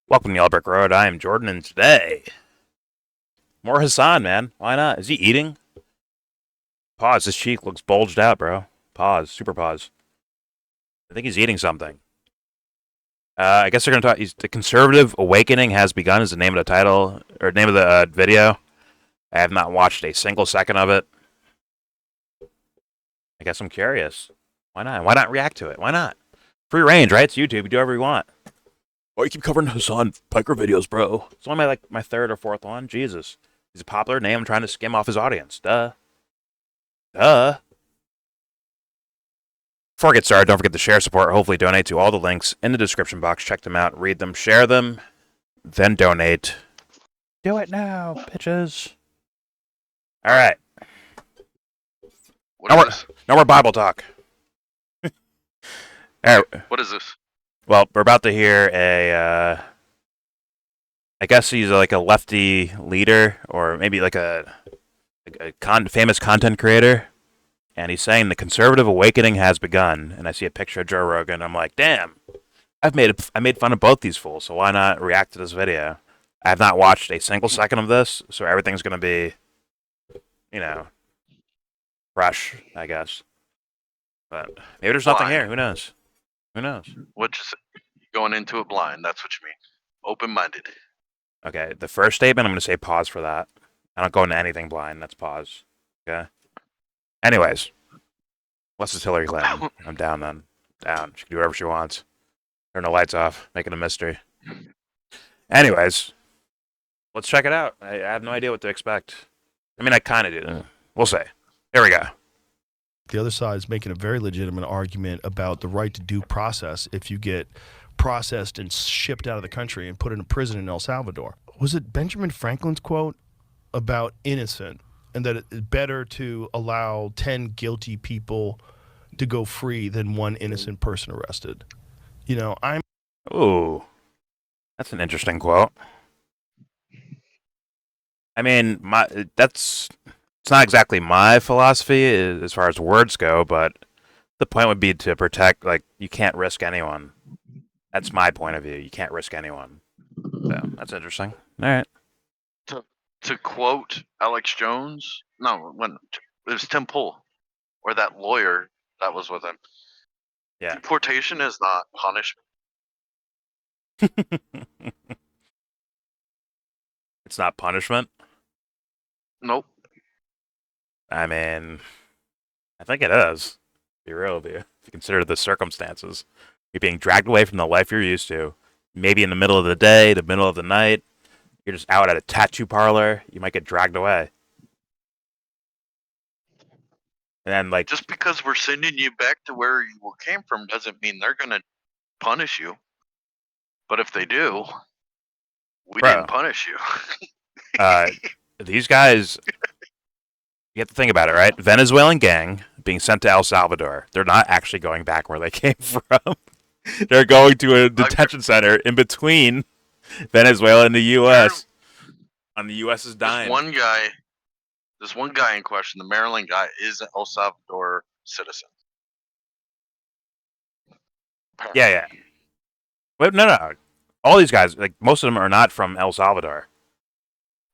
Welcome to Yellowbrick Road. I am Jordan, and today, more Hasan, man. Why not? Is he eating? Pause. His cheek looks bulged out, bro. Pause. Super pause. I think he's eating something. I guess they're going to talk. The Conservative Awakening has begun is the name of the title, or name of the video. I have not watched a single second of it. I guess I'm curious. Why not? Why not react to it? Why not? Free range, right? It's YouTube. You do whatever you want. Why you keep covering Hasan Piker videos, bro? It's only my third or fourth one. Jesus. He's a popular name. I'm trying to skim off his audience. Duh. Before I get started, don't forget to share, support, or hopefully donate to all the links in the description box. Check them out, read them, share them, then donate. Do it now, bitches. All right. No more Bible talk. All right. What is this? Well, we're about to hear I guess he's like a lefty leader, or maybe like a famous content creator, and he's saying the conservative awakening has begun. And I see a picture of Joe Rogan. I'm like, damn, I made fun of both these fools, so why not react to this video? I have not watched a single second of this, so everything's gonna be, fresh, I guess. But maybe there's nothing here. Who knows? Who knows? What just going into it blind? That's what you mean. Open-minded. Okay, the first statement, I'm going to say pause for that. I don't go into anything blind. That's pause. Okay? Anyways. Unless it's Hillary Clinton. I'm down then. Down. She can do whatever she wants. Turn the lights off. Make it a mystery. Anyways. Let's check it out. I have no idea what to expect. I mean, I kind of do. We'll see. Here we go. The other side is making a very legitimate argument about the right to due process if you get processed and shipped out of the country and put in a prison in El Salvador. Was it Benjamin Franklin's quote about innocent and that it's better to allow 10 guilty people to go free than one innocent person arrested? Ooh. That's an interesting quote. I mean, it's not exactly my philosophy as far as words go, but the point would be to protect, you can't risk anyone. That's my point of view. You can't risk anyone. So, that's interesting. All right. To quote Alex Jones, it was Tim Pool, or that lawyer that was with him. Yeah. Deportation is not punishment. It's not punishment? Nope. I mean, I think it is. Be real with you. If you consider the circumstances. You're being dragged away from the life you're used to. Maybe in the middle of the day, the middle of the night. You're just out at a tattoo parlor. You might get dragged away. And then, just because we're sending you back to where you came from doesn't mean they're going to punish you. But if they do, we didn't punish you. These guys, you have to think about it, right? Venezuelan gang being sent to El Salvador. They're not actually going back where they came from. They're going to a detention center in between Venezuela and the U.S. on the U.S.'s dime. This one guy in question, the Maryland guy, is an El Salvador citizen. Yeah. Wait, no. All these guys, most of them are not from El Salvador.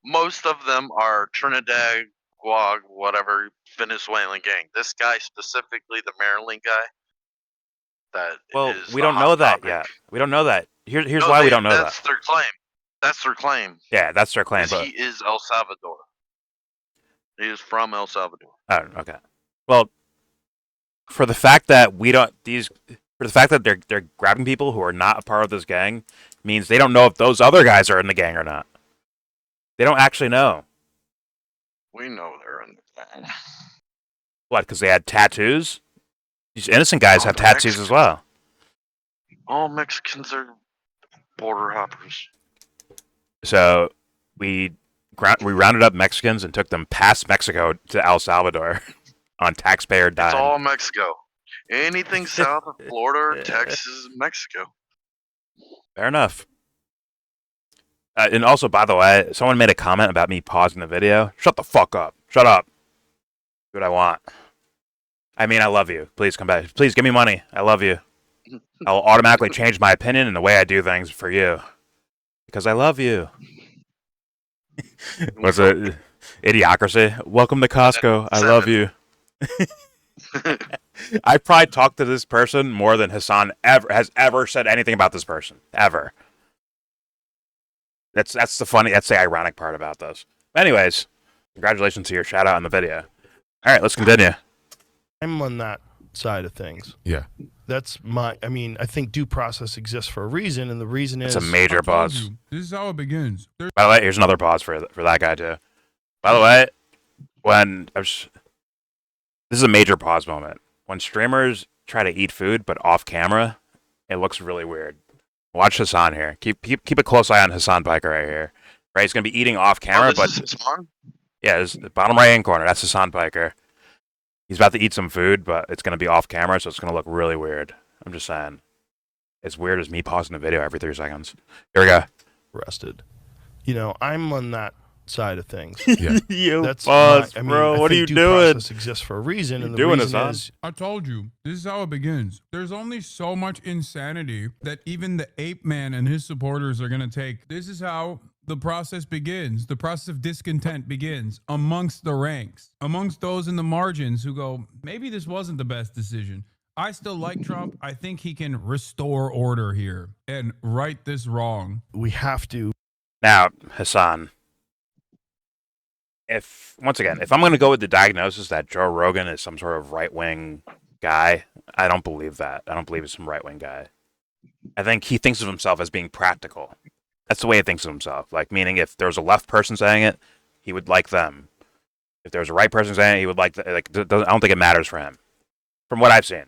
Most of them are Trinidad, Guag, whatever, Venezuelan gang. This guy specifically, the Maryland guy, we don't know that yet. We don't know that. Here's why we don't know that. That's their claim. That's their claim. Yeah, that's their claim. But he is El Salvador. He is from El Salvador. Oh, okay. Well, for the fact that they're grabbing people who are not a part of this gang, means they don't know if those other guys are in the gang or not. They don't actually know. We know they're in the gang. What? Because they had tattoos? These innocent guys have tattoos as well. All Mexicans are border hoppers. So we rounded up Mexicans and took them past Mexico to El Salvador on taxpayer dime. It's all Mexico. Anything south of Florida or Texas, Mexico. Fair enough. And also, by the way, someone made a comment about me pausing the video. Shut the fuck up. Shut up. Do what I want. I mean, I love you. Please come back. Please give me money. I love you. I'll automatically change my opinion and the way I do things for you. Because I love you. What's it? Idiocracy. Welcome to Costco. I love you. I probably talked to this person more than Hasan has ever said anything about this person ever. That's the ironic part about this. Anyways, congratulations to your shout out on the video. All right, let's continue. I'm on that side of things. Yeah. That's I think due process exists for a reason, and the reason is... It's a major pause. This is how it begins. By the way, here's another pause for that guy too. By the way, this is a major pause moment. When streamers try to eat food but off camera, it looks really weird. Watch Hasan here. Keep a close eye on Hasan Piker right here. Right, he's gonna be eating off camera, this is Hasan? Yeah, it's the bottom right hand corner. That's Hasan Piker. He's about to eat some food, but it's gonna be off camera, so it's gonna look really weird. I'm just saying, it's weird as me pausing the video every 3 seconds. Here we go. Arrested. I'm on that side of things. Yeah. That's pause, I bro. What are you due doing? Process exists for a reason, and the doing, reason Hasan? is... I told you, this is how it begins. There's only so much insanity that even the ape man and his supporters are going to take. This is how the process begins. The process of discontent begins amongst the ranks, amongst those in the margins who go, maybe this wasn't the best decision. I still like Trump. I think he can restore order here and right this wrong. We have to... Now, Hasan, if I'm going to go with the diagnosis that Joe Rogan is some sort of right-wing guy, I don't believe that. I don't believe he's some right-wing guy. I think he thinks of himself as being practical. That's the way he thinks of himself. Like, meaning if there was a left person saying it, he would like them. If there was a right person saying it, he would like I don't think it matters for him. From what I've seen,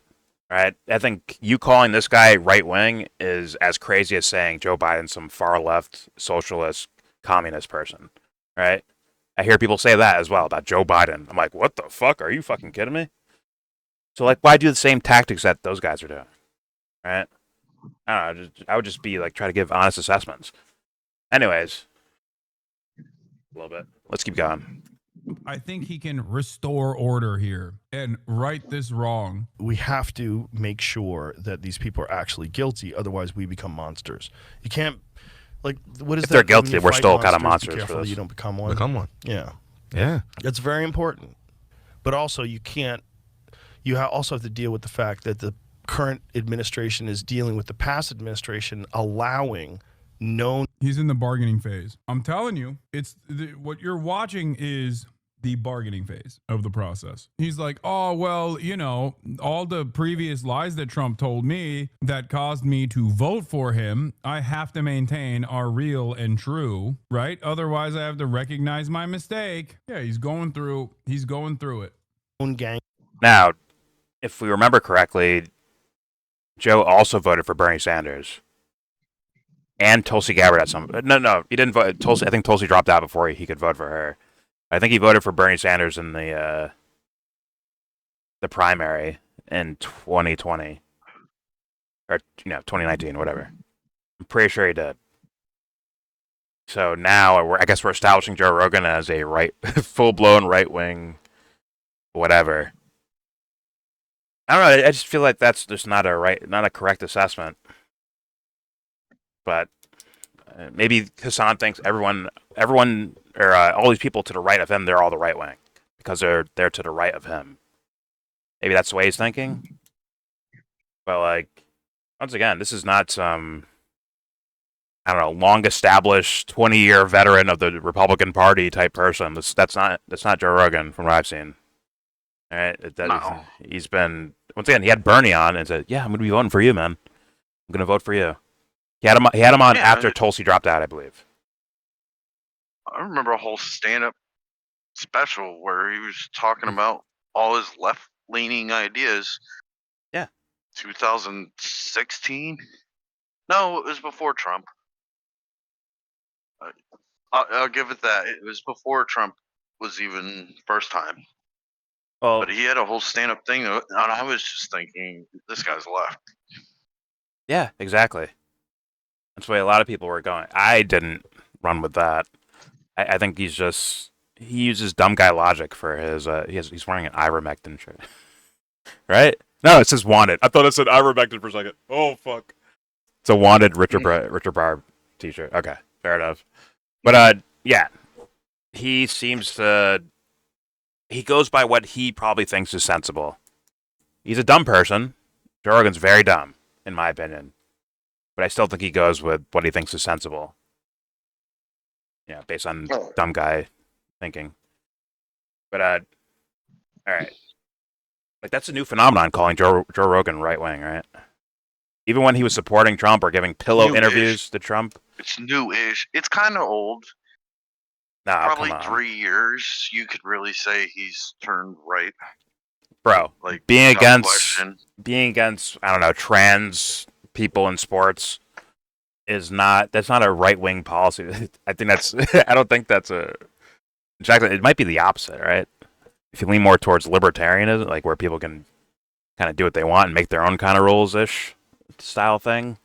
right? I think you calling this guy right-wing is as crazy as saying Joe Biden's some far-left, socialist, communist person, right? I hear people say that as well about Joe Biden. I'm like, what the fuck? Are you fucking kidding me? So, like, why do the same tactics that those guys are doing, right? I don't know. I would just be like, try to give honest assessments. Anyways, a little bit. Let's keep going. I think he can restore order here and right this wrong. We have to make sure that these people are actually guilty. Otherwise, we become monsters. You can't... Like, what is If that? they're guilty, When you we're fight still kind of be monsters careful for that this. you don't become one. Become one. Yeah. Yeah. That's very important. But also, you can't... You also have to deal with the fact that the current administration is dealing with the past administration allowing known... He's in the bargaining phase. I'm telling you, what you're watching is the bargaining phase of the process. He's like, oh, well, all the previous lies that Trump told me that caused me to vote for him, I have to maintain are real and true, right? Otherwise, I have to recognize my mistake. Yeah, he's going through it. gang. Now, if we remember correctly, Joe also voted for Bernie Sanders and Tulsi Gabbard at some... No, he didn't vote. I think Tulsi dropped out before he could vote for her. I think he voted for Bernie Sanders in the primary in 2020 or 2019, whatever. I'm pretty sure he did. So now I guess we're establishing Joe Rogan as a full-blown right-wing, whatever. I don't know. I just feel like that's just not a correct assessment. But maybe Hasan thinks everyone, or all these people to the right of him, they're all the right wing because they're to the right of him. Maybe that's the way he's thinking. But like, once again, this is not some, I don't know, long established 20-year veteran of the Republican Party type person. That's not Joe Rogan from what I've seen. All right, No. He's been, once again, he had Bernie on and said, "Yeah, I'm going to be voting for you, man. I'm going to vote for you." He had him on after Tulsi dropped out, I believe. I remember a whole stand-up special where he was talking about all his left-leaning ideas. Yeah. 2016? No, it was before Trump. I'll give it that. It was before Trump was even first time. Well, But he had a whole stand-up thing, and I was just thinking, this guy's left. yeah, exactly. That's the way a lot of people were going. I didn't run with that. I think he uses dumb guy logic for his. He's wearing an ivermectin shirt, right? No, it says wanted. I thought it said ivermectin for a second. Oh fuck! It's a wanted Richard Pryor t-shirt. Okay, Fair enough. But yeah, he seems to. He goes by what he probably thinks is sensible. He's a dumb person. Joe Rogan's very dumb, in my opinion. But I still think he goes with what he thinks is sensible. Yeah, based on dumb guy thinking. But all right. Like that's a new phenomenon calling Joe Rogan right wing, right? Even when he was supporting Trump or giving pillow interviews to Trump. It's new-ish. It's kind of old. Nah, Probably come on. 3 years. You could really say he's turned right. Bro, Like being without against I don't know, trans people in sports is not that's not a right wing policy. I think that's I don't think that's a in fact it might be the opposite, right? If you lean more towards libertarianism, like where people can kind of do what they want and make their own kind of rules ish style thing.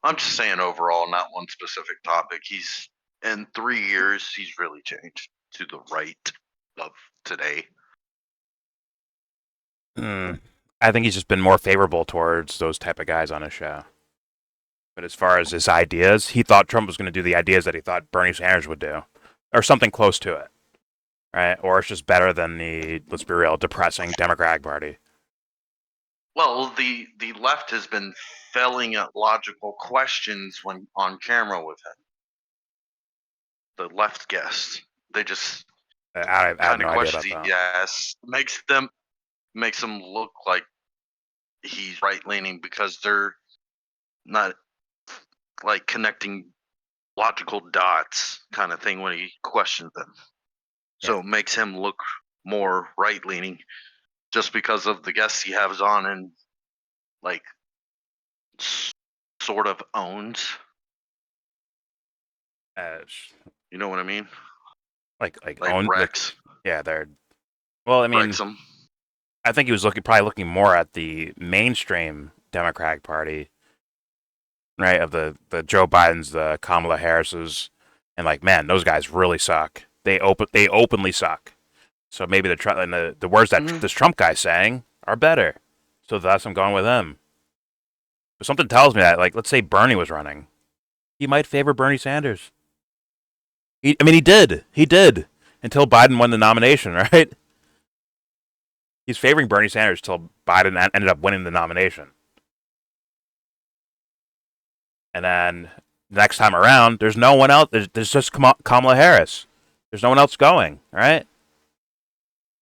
I'm just saying overall, not one specific topic. He's in 3 years, he's really changed to the right of today. I think he's just been more favorable towards those type of guys on his show. But as far as his ideas, he thought Trump was going to do the ideas that he thought Bernie Sanders would do, or something close to it, right? Or it's just better than the, let's be real, depressing Democratic Party. Well, the left has been failing at logical questions when on camera with him. The left guests, they just I have kind no of idea questions about he that. asks makes them look like he's right leaning because they're not like connecting logical dots kind of thing when he questions them. So it makes him look more right leaning just because of the guests he has on and like sort of owns. You know what I mean? Like Like Rex. Yeah, they're. Well, I mean, Wrexham. I think he was probably looking more at the mainstream Democratic Party, right? Of the Joe Biden's, the Kamala Harris's, and like, man, those guys really suck. They openly suck. So maybe the words that this Trump guy's saying are better. So thus I'm going with him. But something tells me that, like, let's say Bernie was running, he might favor Bernie Sanders. He did until Biden won the nomination, right? He's favoring Bernie Sanders till Biden ended up winning the nomination. And then next time around, there's no one else. There's just Kamala Harris. There's no one else going, right?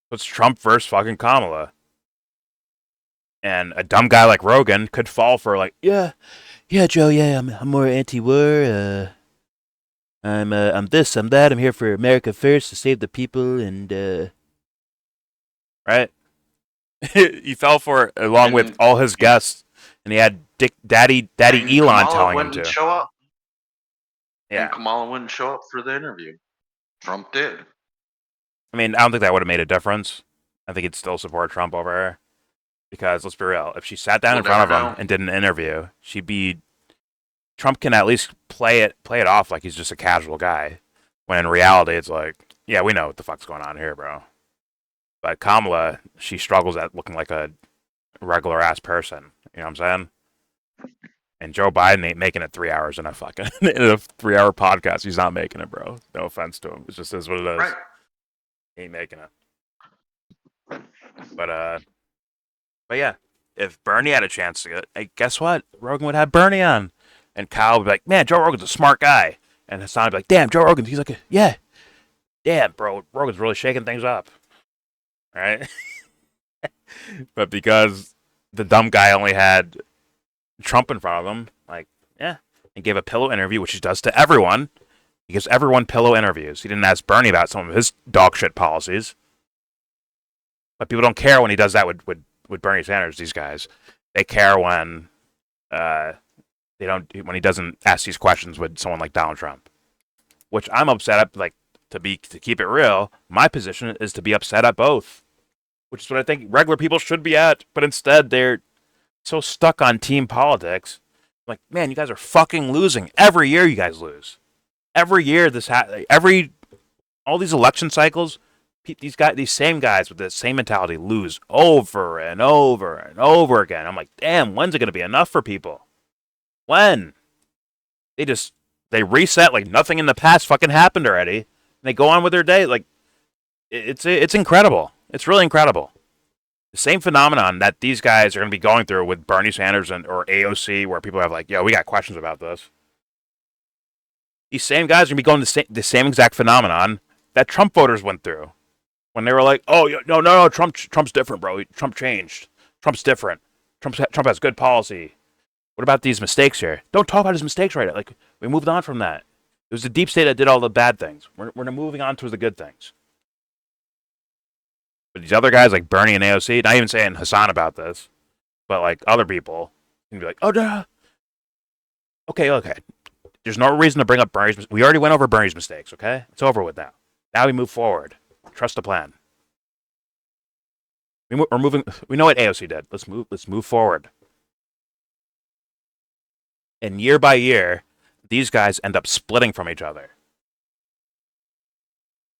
So it's Trump versus fucking Kamala. And a dumb guy like Rogan could fall for like, yeah, Joe, yeah, I'm more anti-war. I'm this, I'm that. I'm here for America first to save the people, and right. He fell for it along with all his guests, and he had Daddy Elon telling him to show up. Yeah, and Kamala wouldn't show up for the interview. Trump did. I mean, I don't think that would have made a difference. I think he'd still support Trump over her. Because let's be real, if she sat down in front of him and did an interview, Trump can at least play it off like he's just a casual guy. When in reality, it's like, yeah, we know what the fuck's going on here, bro. But Kamala, she struggles at looking like a regular ass person. You know what I'm saying? And Joe Biden ain't making it 3 hours in a 3-hour podcast. He's not making it, bro. No offense to him. It just is what it is. Right. He ain't making it. But yeah, if Bernie had a chance to get, hey, guess what? Rogan would have Bernie on, and Kyle would be like, "Man, Joe Rogan's a smart guy," and Hasan would be like, "Damn, Joe Rogan, he's like, yeah, damn, bro, Rogan's really shaking things up." Right? But because the dumb guy only had Trump in front of him, like, yeah, and gave a pillow interview, which he does to everyone. He gives everyone pillow interviews. He didn't ask Bernie about some of his dog shit policies. But people don't care when he does that with Bernie Sanders. These guys, they care when when he doesn't ask these questions with someone like Donald Trump. Which I'm upset at. Like, to keep it real, my position is to be upset at both. Which is what I think regular people should be at. But instead, they're so stuck on team politics. Like, man, you guys are fucking losing every year. You guys lose every year. All these election cycles. These same guys with the same mentality lose over and over and over again. I'm like, damn, when's it going to be enough for people? When? The they reset like nothing in the past fucking happened already. And they go on with their day. Like, it's incredible. It's really incredible. The same phenomenon that these guys are going to be going through with Bernie Sanders or AOC, where people have like, yo, we got questions about this. These same guys are going to be going the same exact phenomenon that Trump voters went through. When they were like, oh, no, Trump's different, bro. Trump changed. Trump's different. Trump has good policy. What about these mistakes here? Don't talk about his mistakes right now. Like, we moved on from that. It was the deep state that did all the bad things. We're moving on to the good things. But these other guys like Bernie and AOC, not even saying Hasan about this, but like other people, can be like, oh, duh. Okay. There's no reason to bring up Bernie's. We already went over Bernie's mistakes, okay? It's over with now. Now we move forward. Trust the plan. We're moving. We know what AOC did. Let's move forward. And year by year, these guys end up splitting from each other.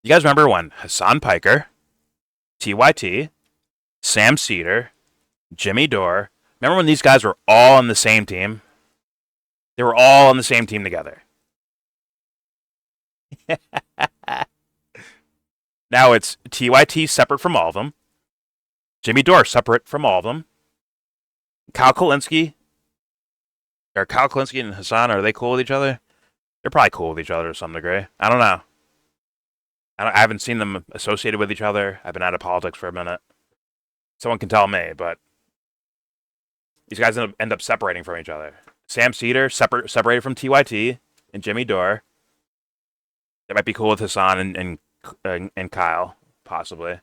You guys remember when Hasan Piker, TYT, Sam Cedar, Jimmy Dore, remember when these guys were all on the same team? They were all on the same team together. Now it's TYT separate from all of them. Jimmy Dore separate from all of them. Kyle Kalinske and Hasan, are they cool with each other? They're probably cool with each other to some degree. I don't know. I haven't seen them associated with each other. I've been out of politics for a minute. Someone can tell me, but these guys end up separating from each other. Sam Cedar separated from TYT and Jimmy Dore. They might be cool with Hasan and Kyle, possibly.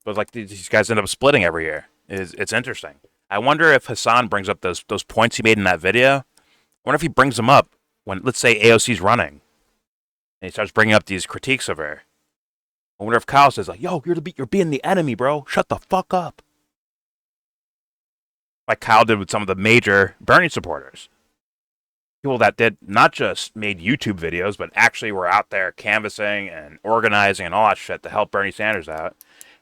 But like these guys end up splitting every year. It's interesting. I wonder if Hasan brings up those points he made in that video. I wonder if he brings them up when, let's say, AOC's running, and he starts bringing up these critiques of her. I wonder if Kyle says like, "Yo, you're being the enemy, bro. Shut the fuck up." Like Kyle did with some of the major Bernie supporters. People that did not just made YouTube videos, but actually were out there canvassing and organizing and all that shit to help Bernie Sanders out.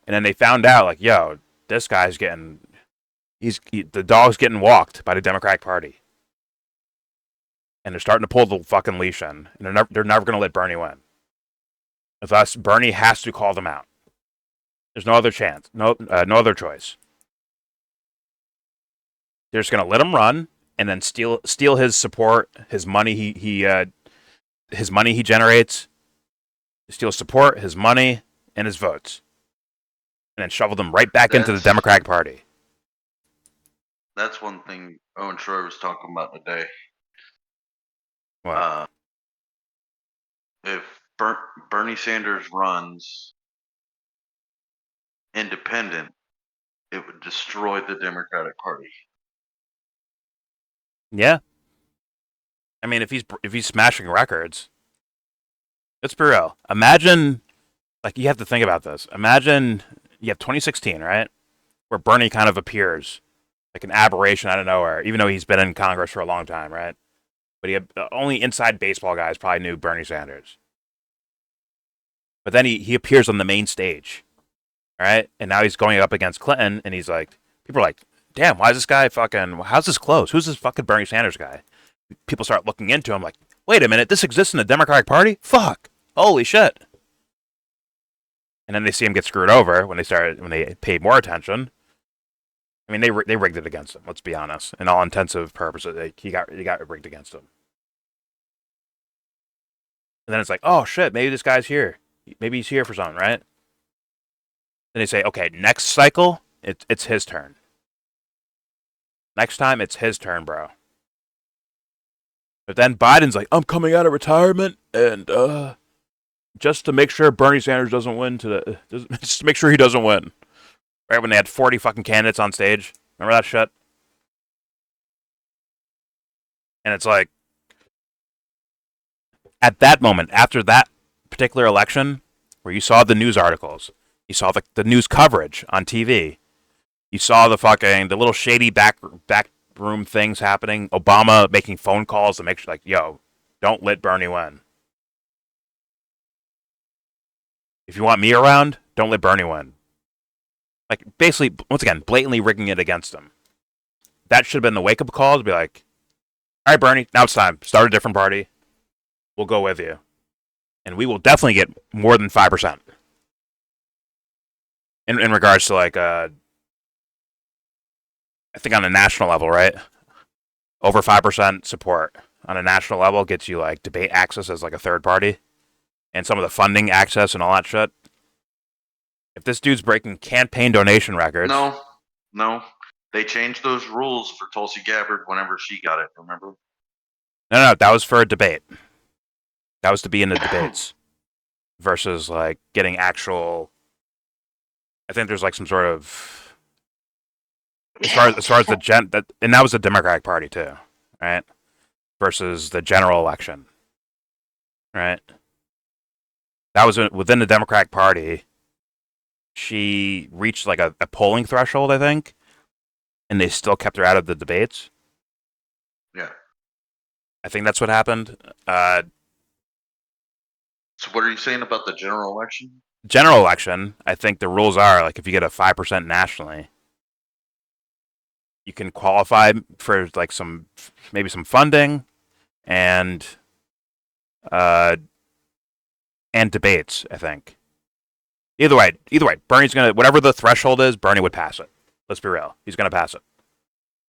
And then they found out, like, yo, this guy's the dog's getting walked by the Democratic Party. And they're starting to pull the fucking leash in. And they're never going to let Bernie win. Thus, Bernie has to call them out. There's no other chance. No other choice. They're just going to let him run and then steal his support, his money his money he generates, steal support, his money, and his votes. And then shovel them right back into the Democratic Party. That's one thing Owen Schroyer was talking about today. What? If Bernie Sanders runs independent, it would destroy the Democratic Party. Yeah. I mean, if he's smashing records, let's be real. Imagine, like, you have to think about this. Imagine you have 2016, right, where Bernie kind of appears like an aberration out of nowhere, even though he's been in Congress for a long time, right? But only inside baseball guys probably knew Bernie Sanders. But then he appears on the main stage, all right? And now he's going up against Clinton, and he's like, people are like, damn, why is this guy how's this close? Who's this fucking Bernie Sanders guy? People start looking into him like, wait a minute, this exists in the Democratic Party? Fuck. Holy shit. And then they see him get screwed over when they paid more attention. I mean, they rigged it against him, let's be honest. In all intensive purposes, he got rigged against him. And then it's like, oh shit, maybe this guy's here. Maybe he's here for something, right? Then they say, okay, next cycle, it's his turn. Next time, it's his turn, bro. But then Biden's like, I'm coming out of retirement, and just to make sure Bernie Sanders doesn't win just to make sure he doesn't win. Right when they had 40 fucking candidates on stage. Remember that shit? And it's like, at that moment, after that particular election, where you saw the news articles, you saw the news coverage on TV, you saw the little shady back room things happening, Obama making phone calls to make sure, like, yo, don't let Bernie win. If you want me around, don't let Bernie win. Like, basically, once again, blatantly rigging it against him. That should have been the wake-up call to be like, all right, Bernie, now it's time. Start a different party. we'll go with you. And we will definitely get more than 5%. In regards to like, I think on a national level, right? Over 5% support on a national level gets you like debate access as like a third party. And some of the funding access and all that shit. If this dude's breaking campaign donation records. No. They changed those rules for Tulsi Gabbard whenever she got it, remember? No, that was for a debate. That was to be in the debates. Versus like getting actual. I think there's like some sort of. As far as the and that was the Democratic Party too, right? Versus the general election, right? That was within the Democratic Party. She reached like a polling threshold, I think, and they still kept her out of the debates. Yeah. I think that's what happened. So what are you saying about the general election? General election, I think the rules are like if you get a 5% nationally, you can qualify for like maybe some funding and debates, I think. Either way, Bernie's gonna, whatever the threshold is, Bernie would pass it. Let's be real. He's gonna pass it.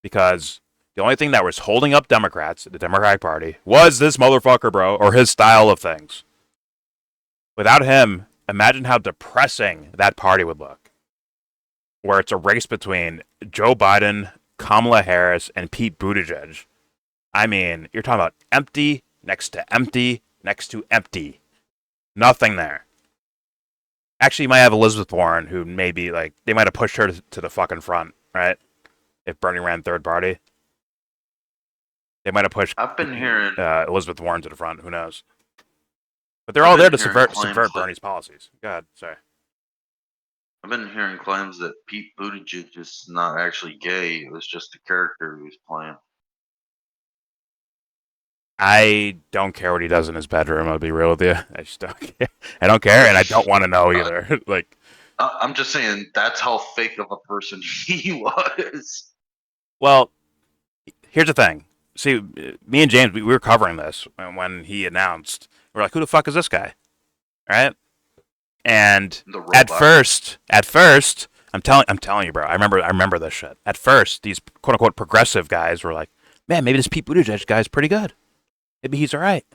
Because the only thing that was holding up Democrats, the Democratic Party, was this motherfucker, bro, or his style of things. Without him, imagine how depressing that party would look. Where it's a race between Joe Biden, Kamala Harris, and Pete Buttigieg. I mean, you're talking about empty next to empty next to empty. Nothing there. Actually, you might have Elizabeth Warren, who maybe, like, they might have pushed her to the fucking front, right? If Bernie ran third party. They might have pushed I've been hearing Elizabeth Warren to the front. Who knows? But they're all there to subvert Bernie's policies. Go ahead, sorry. I've been hearing claims that Pete Buttigieg is not actually gay. It was just a character he was playing. I don't care what he does in his bedroom. I'll be real with you. I just don't care. I don't care, and I don't want to know either. Like, I'm just saying that's how fake of a person he was. Well, here's the thing. See, me and James, we were covering this when he announced. We're like, who the fuck is this guy? Right? And at first, I'm telling you, bro. I remember this shit. At first, these quote unquote progressive guys were like, man, maybe this Pete Buttigieg guy's pretty good. Maybe he's all right.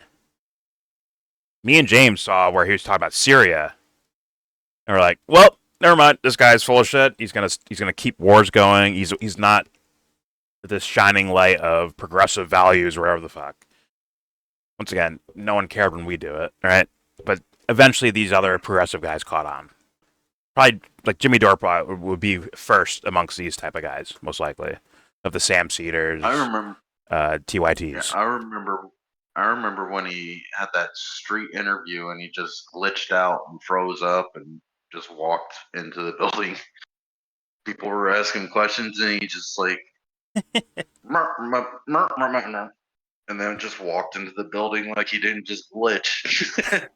Me and James saw where he was talking about Syria, and we're like, well, never mind. This guy's full of shit. He's gonna keep wars going. He's not this shining light of progressive values or whatever the fuck. Once again, no one cared when we do it, right? But eventually, these other progressive guys caught on. Probably like Jimmy Dore would be first amongst these type of guys, most likely, of the Sam Cedars. I remember TYTs. Yeah, I remember when he had that street interview and he just glitched out and froze up and just walked into the building. People were asking questions and he just like and then just walked into the building like he didn't just glitch.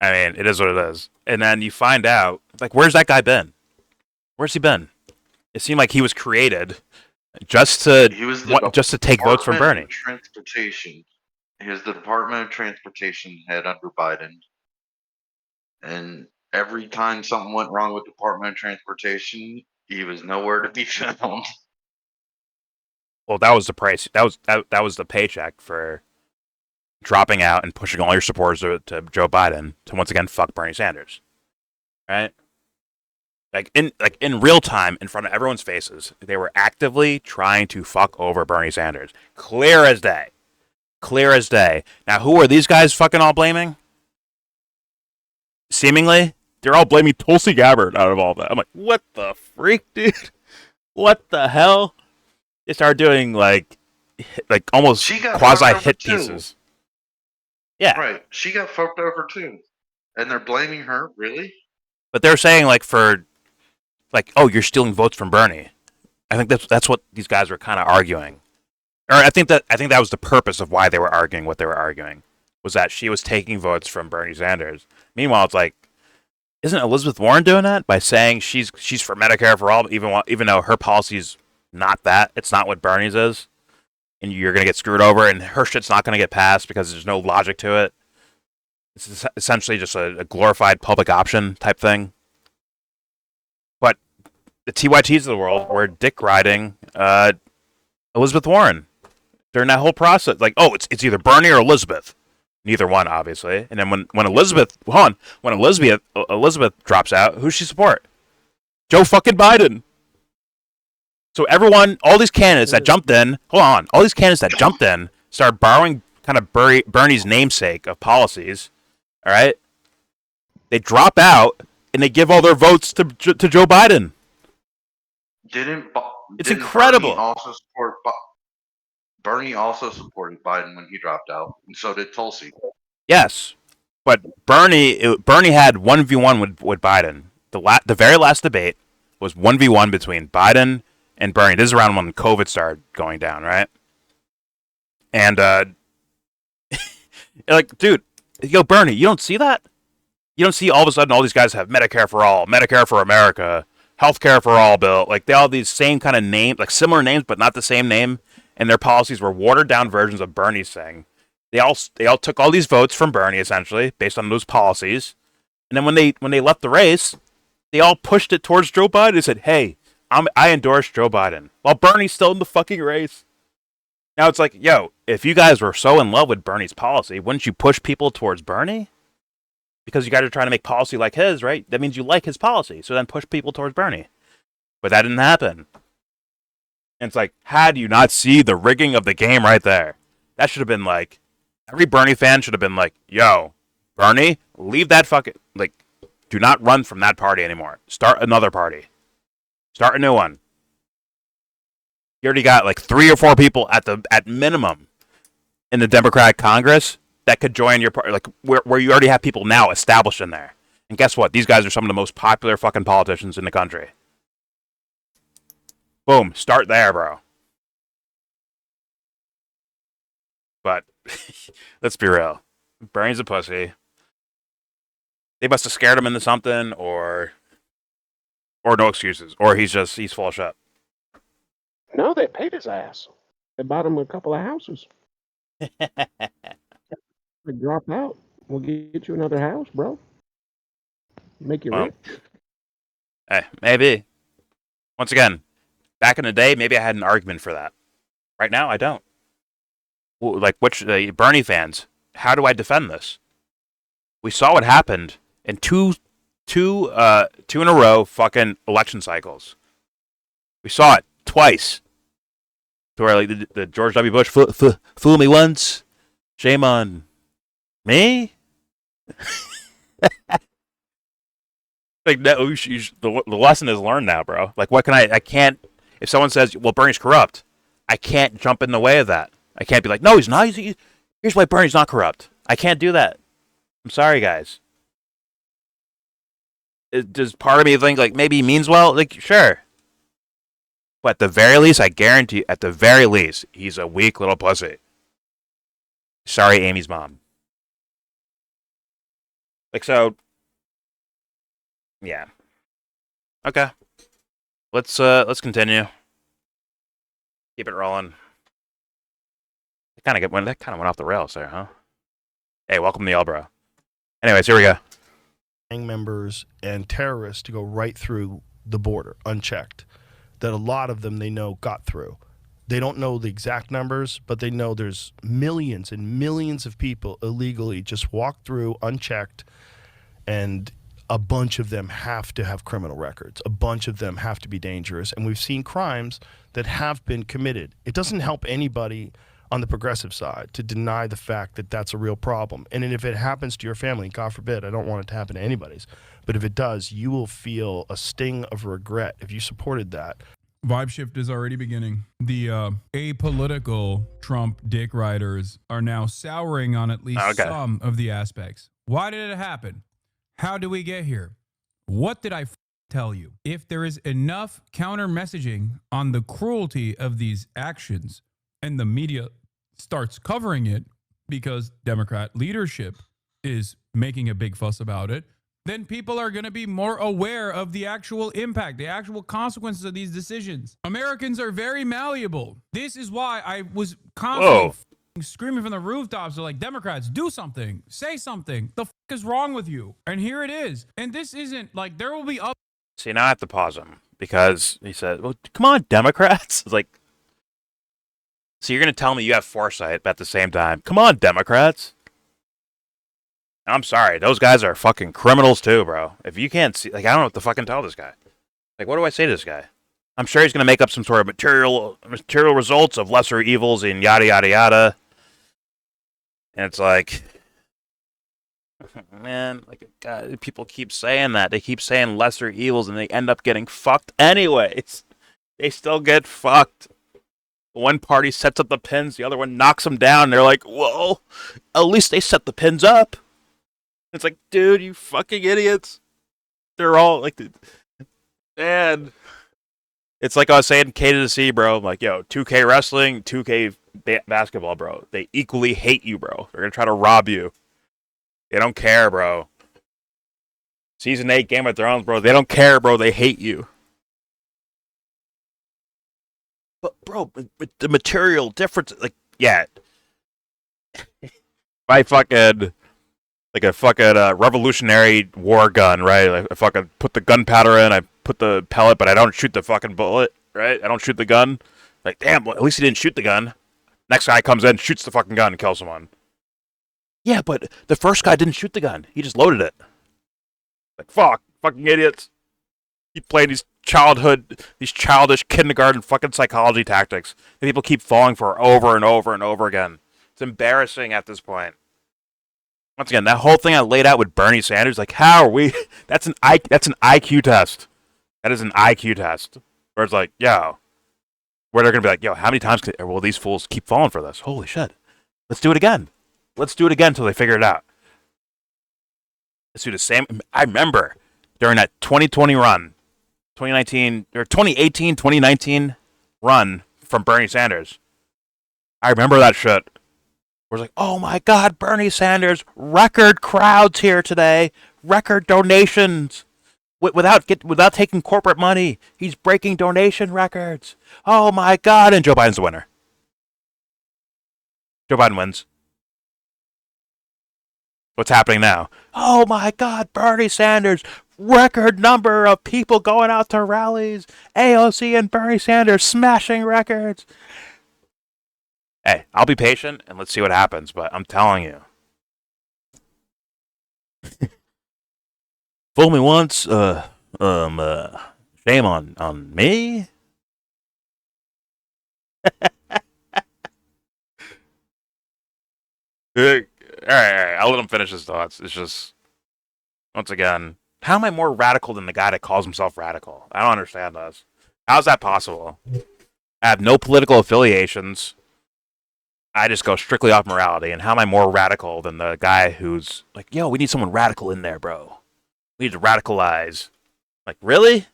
I mean, it is what it is. And then you find out, like, where's that guy been? Where's he been? It seemed like he was created just to take votes from Bernie. Transportation. He was the Department of Transportation head under Biden. And every time something went wrong with Department of Transportation, he was nowhere to be found. Well, that was the price. That was the paycheck for dropping out and pushing all your supporters to Joe Biden to once again fuck Bernie Sanders, right? Like in real time, in front of everyone's faces, they were actively trying to fuck over Bernie Sanders, clear as day, clear as day. Now, who are these guys fucking all blaming? Seemingly, they're all blaming Tulsi Gabbard out of all that. I'm like, what the freak, dude? What the hell? They started doing like almost quasi hit pieces. Yeah. Right. She got fucked over too. And they're blaming her, really? But they're saying oh, you're stealing votes from Bernie. I think that's what these guys were kind of arguing. Or I think that was the purpose of why they were arguing what they were arguing, was that she was taking votes from Bernie Sanders. Meanwhile, it's like, isn't Elizabeth Warren doing that by saying she's for Medicare for all, even though her policy's not that? It's not what Bernie's is. and you're going to get screwed over, and her shit's not going to get passed because there's no logic to it. It's essentially just a glorified public option type thing. But the TYTs of the world were dick riding Elizabeth Warren during that whole process. Like, oh, it's either Bernie or Elizabeth. Neither one, obviously. And then when Elizabeth drops out, who's she support? Joe fucking Biden. So everyone, all these candidates that jumped in, started borrowing kind of Bernie's namesake of policies. All right, they drop out and they give all their votes to Joe Biden. It's incredible. Bernie also supported Biden when he dropped out, and so did Tulsi. Yes, but Bernie had 1v1 with Biden. The very last debate was 1v1 between Biden and Bernie. This is around when COVID started going down, right? And like, dude, yo, Bernie, you don't see that? You don't see all of a sudden all these guys have Medicare for all, Medicare for America, healthcare for all bill. Like, they all have these same kind of names, like similar names, but not the same name. And their policies were watered down versions of Bernie's thing. They all took all these votes from Bernie, essentially, based on those policies. And then when they left the race, they all pushed it towards Joe Biden. They said, hey, I endorse Joe Biden. While Bernie's still in the fucking race. Now it's like, yo, if you guys were so in love with Bernie's policy, wouldn't you push people towards Bernie? Because you guys are trying to make policy like his, right? That means you like his policy. So then push people towards Bernie. But that didn't happen. And it's like, how do you not see the rigging of the game right there? That should have been like, every Bernie fan should have been like, yo, Bernie, leave that fucking, like, do not run from that party anymore. Start another party. Start a new one. You already got like 3 or 4 people at minimum in the Democratic Congress that could join your party, like where you already have people now established in there. And guess what? These guys are some of the most popular fucking politicians in the country. Boom, start there, bro. But let's be real. Bernie's a pussy. They must have scared him into something, or no excuses, or he's full of shit. No, they paid his ass. They bought him a couple of houses. They drop out. We'll get you another house, bro. Make you rich. Hey, maybe. Once again, back in the day, maybe I had an argument for that. Right now, I don't. Like, which Bernie fans? How do I defend this? We saw what happened in two in a row fucking election cycles. We saw it twice. To where like the George W. Bush fool me once, shame on me. Like, no, the lesson is learned now, bro. Like, what can I can't. If someone says, well, Bernie's corrupt, I can't jump in the way of that. I can't be like, no, he's not. Here's why Bernie's not corrupt. I can't do that. I'm sorry, guys. Does part of me think, like, maybe he means well? Like, sure. But at the very least, I guarantee, at the very least, he's a weak little pussy. Sorry, Amy's mom. Like, so, yeah. Okay. Let's continue. Keep it rolling. That kind of went off the rails there, huh? Hey, welcome to YellBro. Anyways, here we go. Gang members and terrorists to go right through the border unchecked. That a lot of them they know got through. They don't know the exact numbers, but they know there's millions and millions of people illegally just walk through unchecked, and a bunch of them have to have criminal records. A bunch of them have to be dangerous, and we've seen crimes that have been committed. It doesn't help anybody on the progressive side to deny the fact that that's a real problem. And if it happens to your family, God forbid, I don't want it to happen to anybody's, but if it does, you will feel a sting of regret if you supported that. Vibe shift is already beginning. The apolitical Trump dick riders are now souring on at least some of the aspects. Why did it happen? How do we get here? What did I tell you? If there is enough counter messaging on the cruelty of these actions and the media starts covering it because Democrat leadership is making a big fuss about it, then people are going to be more aware of the actual impact, the actual consequences of these decisions. Americans are very malleable. This is why I was constantly screaming from the rooftops of like, Democrats, do something, say something. The fuck is wrong with you? And here it is. And this isn't like, there will be up. See, now I have to pause him because he said, well, come on, Democrats. It's like, so you're going to tell me you have foresight, but at the same time, come on, Democrats. I'm sorry, those guys are fucking criminals too, bro. If you can't see, like, I don't know what to fucking tell this guy. Like, what do I say to this guy? I'm sure he's gonna make up some sort of material results of lesser evils and yada yada yada. And it's like, man, like, God, people keep saying that. They keep saying lesser evils, and they end up getting fucked anyways. They still get fucked. One party sets up the pins, the other one knocks them down. They're like, whoa, at least they set the pins up. It's like, dude, you fucking idiots. They're all like, man. It's like I was saying K to the C, bro. I'm like, yo, 2K wrestling, 2K basketball, bro. They equally hate you, bro. They're going to try to rob you. They don't care, bro. Season 8 Game of Thrones, bro. They don't care, bro. They hate you. But, bro, with the material difference, like, yeah. My fucking... like a fucking Revolutionary War gun, right? Like I fucking put the gunpowder in, I put the pellet, but I don't shoot the fucking bullet, right? I don't shoot the gun. Like, damn, well, at least he didn't shoot the gun. Next guy comes in, shoots the fucking gun, and kills someone. Yeah, but the first guy didn't shoot the gun. He just loaded it. Like, fucking idiots. Keep playing these childish kindergarten fucking psychology tactics that people keep falling for over and over and over again. It's embarrassing at this point. Once again, that whole thing I laid out with Bernie Sanders, like, how are we? That's an IQ test. That is an IQ test. Where it's like, yo, where they're gonna be like, yo, how many times will these fools keep falling for this? Holy shit! Let's do it again. Let's do it again until they figure it out. Let's do the same. I remember during that 2020 run, 2019 or 2018, 2019 run from Bernie Sanders. I remember that shit. We're like, oh my God, Bernie Sanders, record crowds here today, record donations, without taking corporate money. He's breaking donation records. Oh my God, and Joe Biden's the winner. Joe Biden wins. What's happening now? Oh my God, Bernie Sanders, record number of people going out to rallies. AOC and Bernie Sanders smashing records. Hey, I'll be patient and let's see what happens, but I'm telling you. Fool me once, shame on me. All right, I'll let him finish his thoughts. It's just, once again, how am I more radical than the guy that calls himself radical? I don't understand this. How's that possible? I have no political affiliations. I just go strictly off morality. And how am I more radical than the guy who's like, yo, we need someone radical in there, bro. We need to radicalize. Like, really?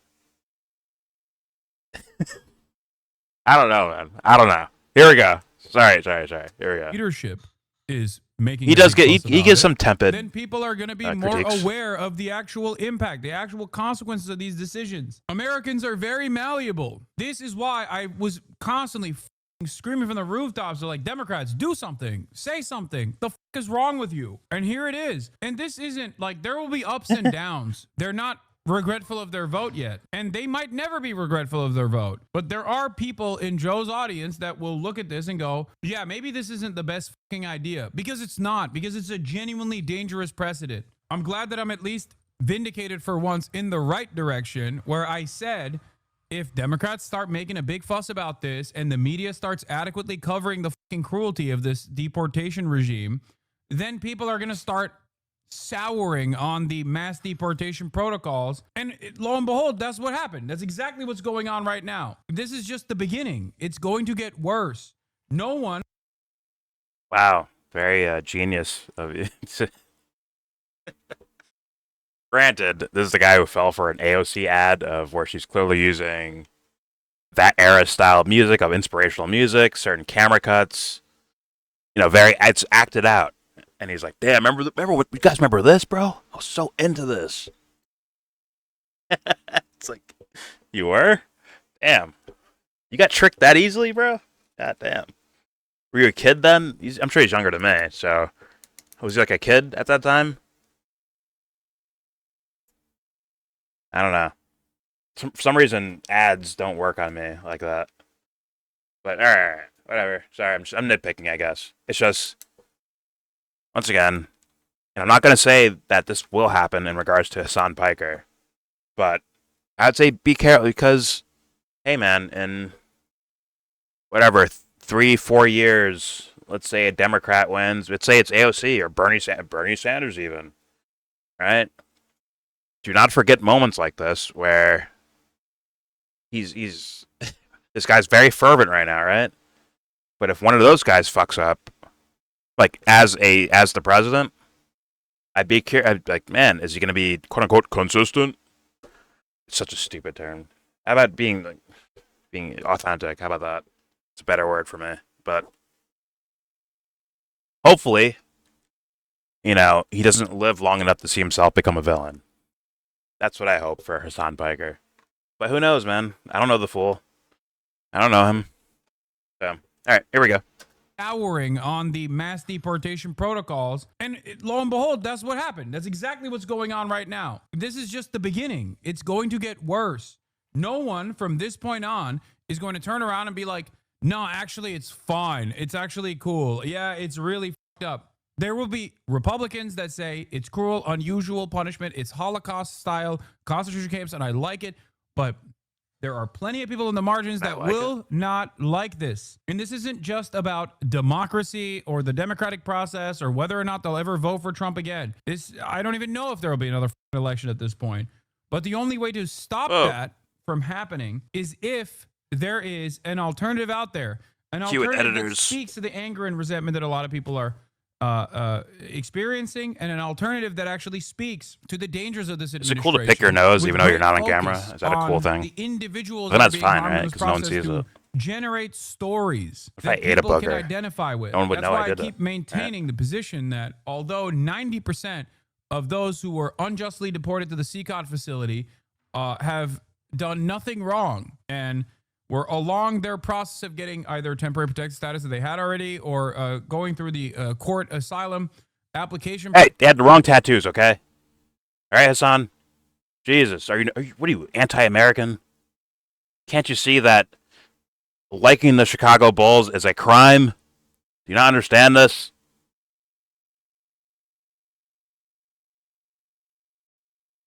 I don't know, man. I don't know. Here we go. Sorry. Here we go. Leadership is making. He does get. He gets some tepid. Then people are going to be more critiques. aware of the actual impact, the actual consequences of these decisions. Americans are very malleable. This is why I was constantly screaming from the rooftops of like, Democrats, do something, say something. The fuck is wrong with you? And here it is. And this isn't like, there will be ups and downs. They're not regretful of their vote yet. And they might never be regretful of their vote. But there are people in Joe's audience that will look at this and go, yeah, maybe this isn't the best fucking idea. Because it's not. Because it's a genuinely dangerous precedent. I'm glad that I'm at least vindicated for once in the right direction, where I said, if Democrats start making a big fuss about this and the media starts adequately covering the fucking cruelty of this deportation regime, then people are going to start souring on the mass deportation protocols. And lo and behold, that's what happened. That's exactly what's going on right now. This is just the beginning. It's going to get worse. No one. Wow. Very genius of you. Granted, this is the guy who fell for an AOC ad of where she's clearly using that era style of music, of inspirational music, certain camera cuts. You know, it's acted out. And he's like, damn, remember what you guys remember this, bro? I was so into this. It's like, you were? Damn. You got tricked that easily, bro? God damn. Were you a kid then? I'm sure he's younger than me, so was he like a kid at that time? I don't know. For some reason, ads don't work on me like that. But alright, whatever. Sorry, I'm nitpicking, I guess. It's just, once again, and I'm not going to say that this will happen in regards to Hasan Piker, but I'd say be careful because, hey man, in whatever, 3-4 years, let's say a Democrat wins, let's say it's AOC or Bernie Sanders even, right? Do not forget moments like this where he's this guy's very fervent right now, right? But if one of those guys fucks up, like as the president, I'd be like, man, is he going to be quote unquote consistent? It's such a stupid term. How about being authentic? How about that? It's a better word for me. But hopefully, he doesn't live long enough to see himself become a villain. That's what I hope for Hasan Piker. But who knows, man? I don't know the fool. I don't know him. So, all right, here we go. Souring on the mass deportation protocols, and lo and behold, that's what happened. That's exactly what's going on right now. This is just the beginning. It's going to get worse. No one from this point on is going to turn around and be like, no, actually, it's fine. It's actually cool. Yeah, it's really fucked up. There will be Republicans that say it's cruel, unusual punishment. It's Holocaust-style concentration camps, and I like it. But there are plenty of people in the margins that will not like this. And this isn't just about democracy or the democratic process or whether or not they'll ever vote for Trump again. I don't even know if there will be another election at this point. But the only way to stop that from happening is if there is an alternative out there. An alternative that speaks to the anger and resentment that a lot of people are experiencing, and an alternative that actually speaks to the dangers of this administration. Is it cool to pick your nose even though you're not on camera? Is that a cool thing? The individuals well, that's fine, right? Because no one sees it. Generate stories if that people can identify with. No one would that's know why I did keep maintaining the position that although 90% of those who were unjustly deported to the CCOT facility have done nothing wrong and were along their process of getting either temporary protected status that they had already or going through the court asylum application. Hey, they had the wrong tattoos, okay? All right, Hasan? Jesus, what are you, anti-American? Can't you see that liking the Chicago Bulls is a crime? Do you not understand this?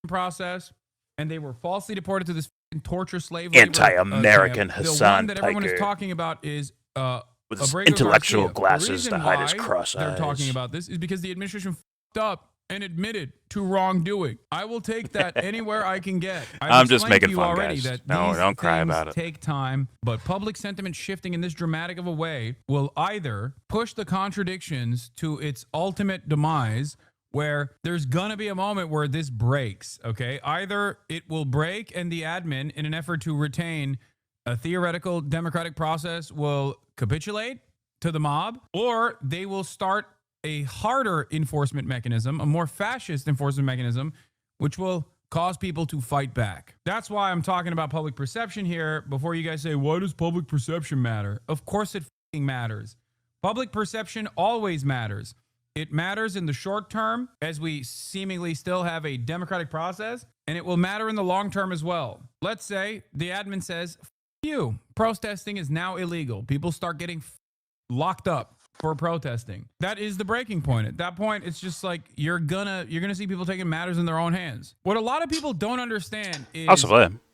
Process, and they were falsely deported to this torture slave labor, anti-American camp. Hasan The one that Piker. everyone is talking about is with his intellectual glasses to hide his cross eyes. They're talking about this is because the administration fucked up and admitted to wrongdoing. I will take that anywhere I can get. I'm just making fun, guys. That no, don't cry about it. Take time, but public sentiment shifting in this dramatic of a way will either push the contradictions to its ultimate demise, where there's gonna be a moment where this breaks, okay? Either it will break and the admin, in an effort to retain a theoretical democratic process, will capitulate to the mob, or they will start a harder enforcement mechanism, a more fascist enforcement mechanism, which will cause people to fight back. That's why I'm talking about public perception here, before you guys say, why does public perception matter? Of course it matters. Public perception always matters. It matters in the short term, as we seemingly still have a democratic process, and it will matter in the long term as well. Let's say the admin says, F you, protesting is now illegal. People start getting locked up for protesting. That is the breaking point. At that point, it's just like you're gonna see people taking matters in their own hands. What a lot of people don't understand is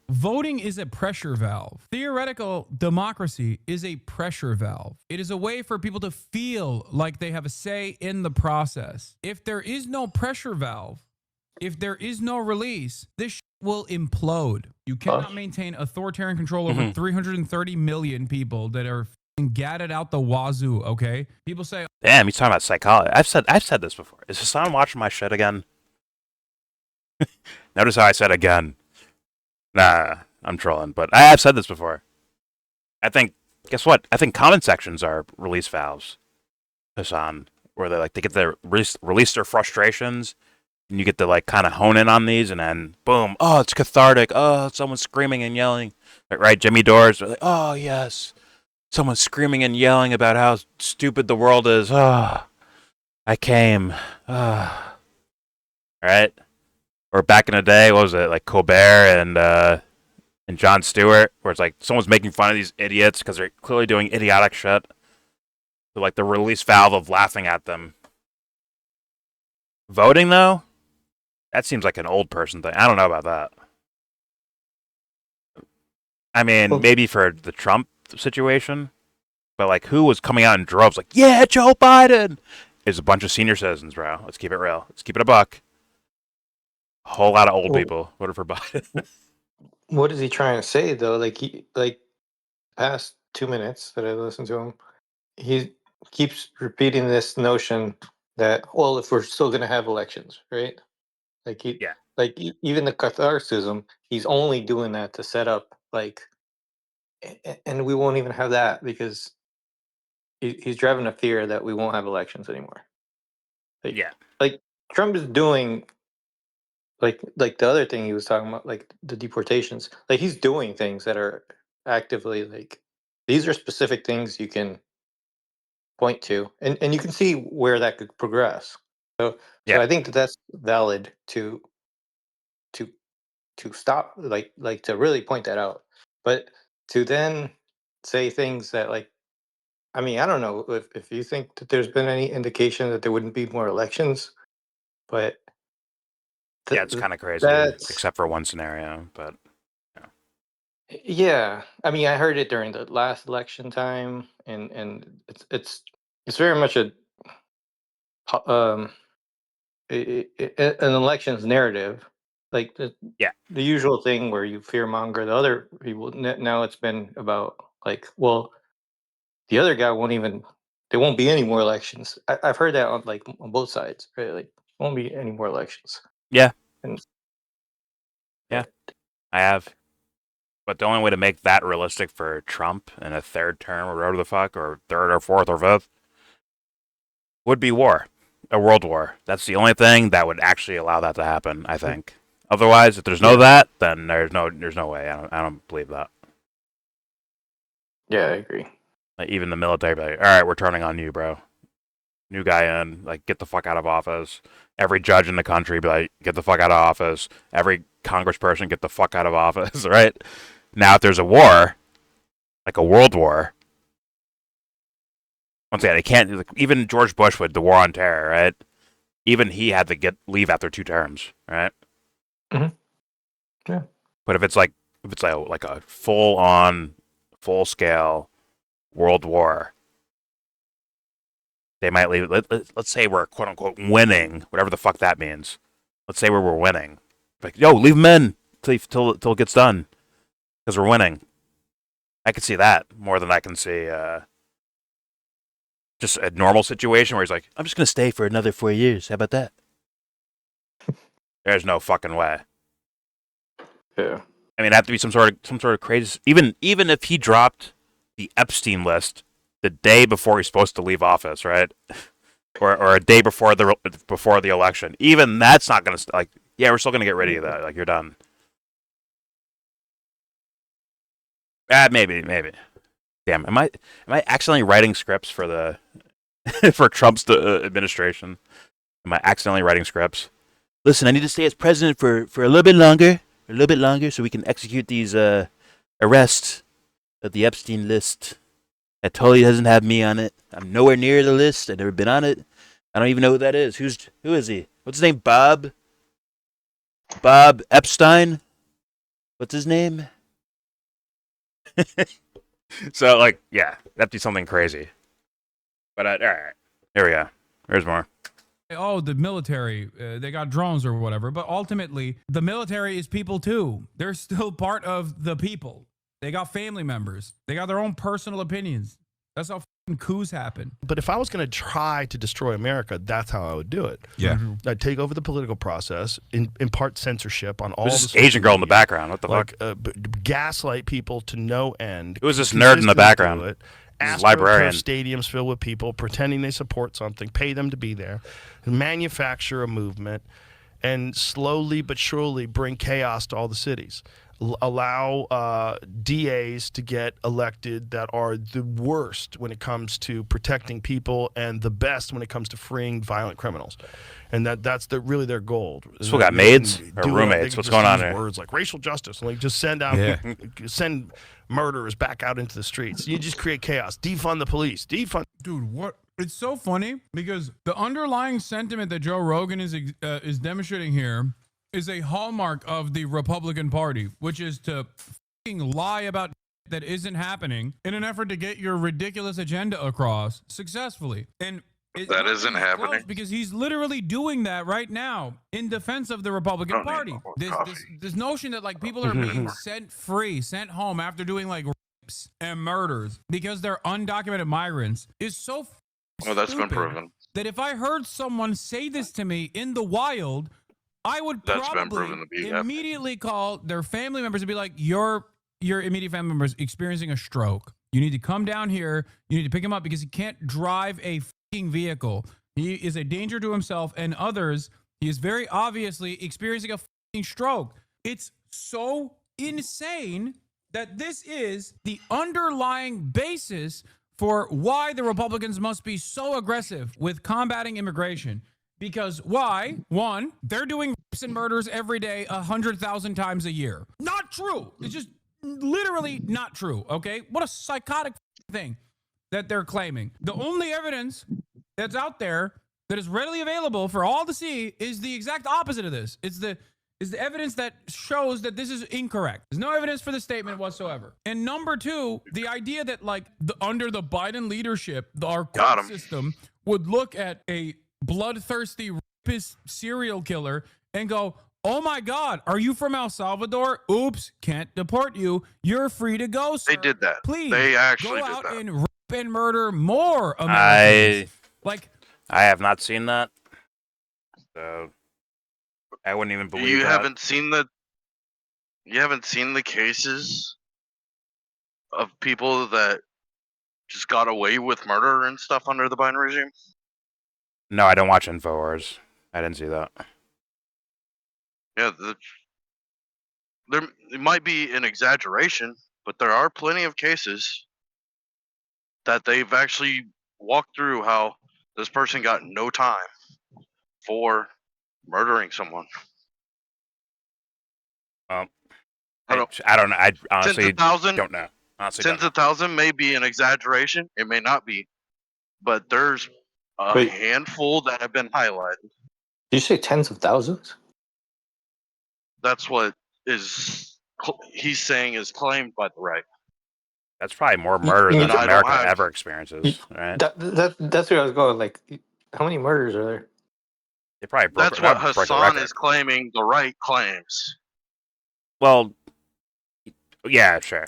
voting is a pressure valve. Theoretical democracy is a pressure valve. It is a way for people to feel like they have a say in the process. If there is no pressure valve, if there is no release, this will implode. You cannot maintain authoritarian control over 330 million people that are gatted out the wazoo, okay? People say, damn, he's talking about psychology. I've said this before. Is Hasan watching my shit again? Notice how I said again. Nah, I'm trolling, but I have said this before. I think, guess what? I think comment sections are release valves, Hasan. where they get to release their frustrations, and you get to like kind of hone in on these, and then boom, oh, it's cathartic. Oh, someone's screaming and yelling, right? Jimmy Dore's like, oh yes, someone's screaming and yelling about how stupid the world is. Oh, I came. Oh. Right? Or back in the day, what was it, like Colbert and Jon Stewart, where it's like someone's making fun of these idiots because they're clearly doing idiotic shit. So like the release valve of laughing at them. Voting though, that seems like an old person thing. I don't know about that. I mean, maybe for the Trump situation, but like who was coming out in droves like, yeah, Joe Biden? Is a bunch of senior citizens, bro. Let's keep it real. Let's keep it a buck. A whole lot of old people voted for Biden. What is he trying to say though? Like past 2 minutes that I listened to him, he keeps repeating this notion that, well, if we're still gonna have elections, right? Like Yeah. Even the catharsis, he's only doing that to set up and we won't even have that because he's driving a fear that we won't have elections anymore. Yeah. Like Trump is doing like the other thing he was talking about, like the deportations. Like he's doing things that are actively like these are specific things you can point to, and you can see where that could progress. So Yeah. I think that that's valid to stop like to really point that out. But to then say things that like I mean, I don't know if you think that there's been any indication that there wouldn't be more elections, but Yeah, it's kind of crazy, that's except for one scenario. But yeah. I mean, I heard it during the last election time, and it's very much a po- um an elections narrative, like yeah, the usual thing where you fearmonger the other people. Now it's been about like, well, the other guy won't even. There won't be any more elections. I've heard that on like on both sides. Right? Like, won't be any more elections. yeah, And yeah, I have. But the only way to make that realistic for Trump in a third term or whatever the fuck, or third or fourth or fifth, would be war, a world war. That's the only thing that would actually allow that to happen. I think. Otherwise, if there's no that, then there's no way. I don't believe that. yeah, I agree. Like, even the military, be like, all right, we're turning on you, bro. New guy in, like, get the fuck out of office. Every judge in the country be like, get the fuck out of office. Every congressperson, get the fuck out of office, right? Now, if there's a war, like a world war, once again, it can't. Like, even George Bush with the war on terror, right? Even he had to leave after 2 terms, right? Mhm. Yeah. But if it's like a full on, full scale world war, they might leave. Let's say we're quote unquote winning, whatever the fuck that means. Let's say we're winning. Like, yo, leave them in till it gets done, because we're winning. I could see that more than I can see just a normal situation where he's like, I'm just gonna stay for another 4 years. How about that? There's no fucking way. Yeah. I mean, it'd have to be some sort of crazy. Even if he dropped the Epstein list the day before he's supposed to leave office, right? or a day before the election. Even that's not gonna like. Yeah, we're still gonna get rid of you. That like you're done. Maybe. Damn, am I accidentally writing scripts for the for Trump's administration? Am I accidentally writing scripts? Listen, I need to stay as president for a little bit longer, so we can execute these arrests of the Epstein list. That totally doesn't have me on it. I'm nowhere near the list. I've never been on it. I don't even know who that is. Who is he? What's his name? Bob Epstein? What's his name? So, like, yeah, that'd be something crazy. But, all right. Here we go. There's more. Oh, the military, they got drones or whatever. But ultimately, the military is people too. They're still part of the people. They got family members. They got their own personal opinions. That's how coups happen. But if I was going to try to destroy America, that's how I would do it. Yeah. I'd take over the political process, impart censorship on all Who's the this social Asian girl in the media, background? What the fuck? gaslight people to no end. Who is this nerd in the consistently background? do it, This is AstroTurf librarian. stadiums filled with people pretending they support something, pay them to be there, manufacture a movement, and slowly but surely bring chaos to all the cities. Allow DAs to get elected that are the worst when it comes to protecting people and the best when it comes to freeing violent criminals. And that's really their goal. So we got They maids can or do it. roommates? They can What's just going on use here? words like racial justice. Like just send out, send murderers back out into the streets. You just create chaos. Defund the police. Defund. Dude, what? It's so funny because the underlying sentiment that Joe Rogan is demonstrating here is a hallmark of the Republican Party, which is to fucking lie about that isn't happening in an effort to get your ridiculous agenda across successfully. And That isn't happening. because he's literally doing that right now in defense of the Republican Don't need Party. no more This coffee. notion that like people are being sent home after doing like rapes and murders because they're undocumented migrants is so Well, that's been stupid proven. that if I heard someone say this to me in the wild, I would That's been probably proven to be happening. immediately call their family members and be like, your immediate family member is experiencing a stroke. You need to come down here. You need to pick him up because he can't drive a fucking vehicle. He is a danger to himself and others. He is very obviously experiencing a fucking stroke. It's so insane that this is the underlying basis for why the Republicans must be so aggressive with combating immigration. Because why? One, they're doing rapes and murders every day 100,000 times a year. Not true. It's just literally not true, okay? What a psychotic thing that they're claiming. The only evidence that's out there that is readily available for all to see is the exact opposite of this. It's the evidence that shows that this is incorrect. There's no evidence for the statement whatsoever. And number two, the idea that like under the Biden leadership, our Got court 'em. system would look at a bloodthirsty rapist serial killer and go, oh my God, are you from El Salvador? Oops, can't deport you. You're free to go, sir. They did that. Please They actually go did out that. and rape and murder more Americans. I have not seen that, so I wouldn't even believe You that. haven't seen the cases of people that just got away with murder and stuff under the Biden regime? No, I don't watch InfoWars. I didn't see that. Yeah, it might be an exaggeration, but there are plenty of cases that they've actually walked through how this person got no time for murdering someone. I I don't- don't know. I honestly Since 1,000, don't know. Honestly, since don't know. 1,000 may be an exaggeration, it may not be, but there's a Wait. handful that have been highlighted. Did you say tens of thousands? That's what he's saying is claimed by the right. That's probably more murder you than know- America I don't have- ever experiences, right? That's where I was going. Like, how many murders are there? They probably broke, That's what broke the Hasan record. is claiming the right claims. Well, yeah, sure.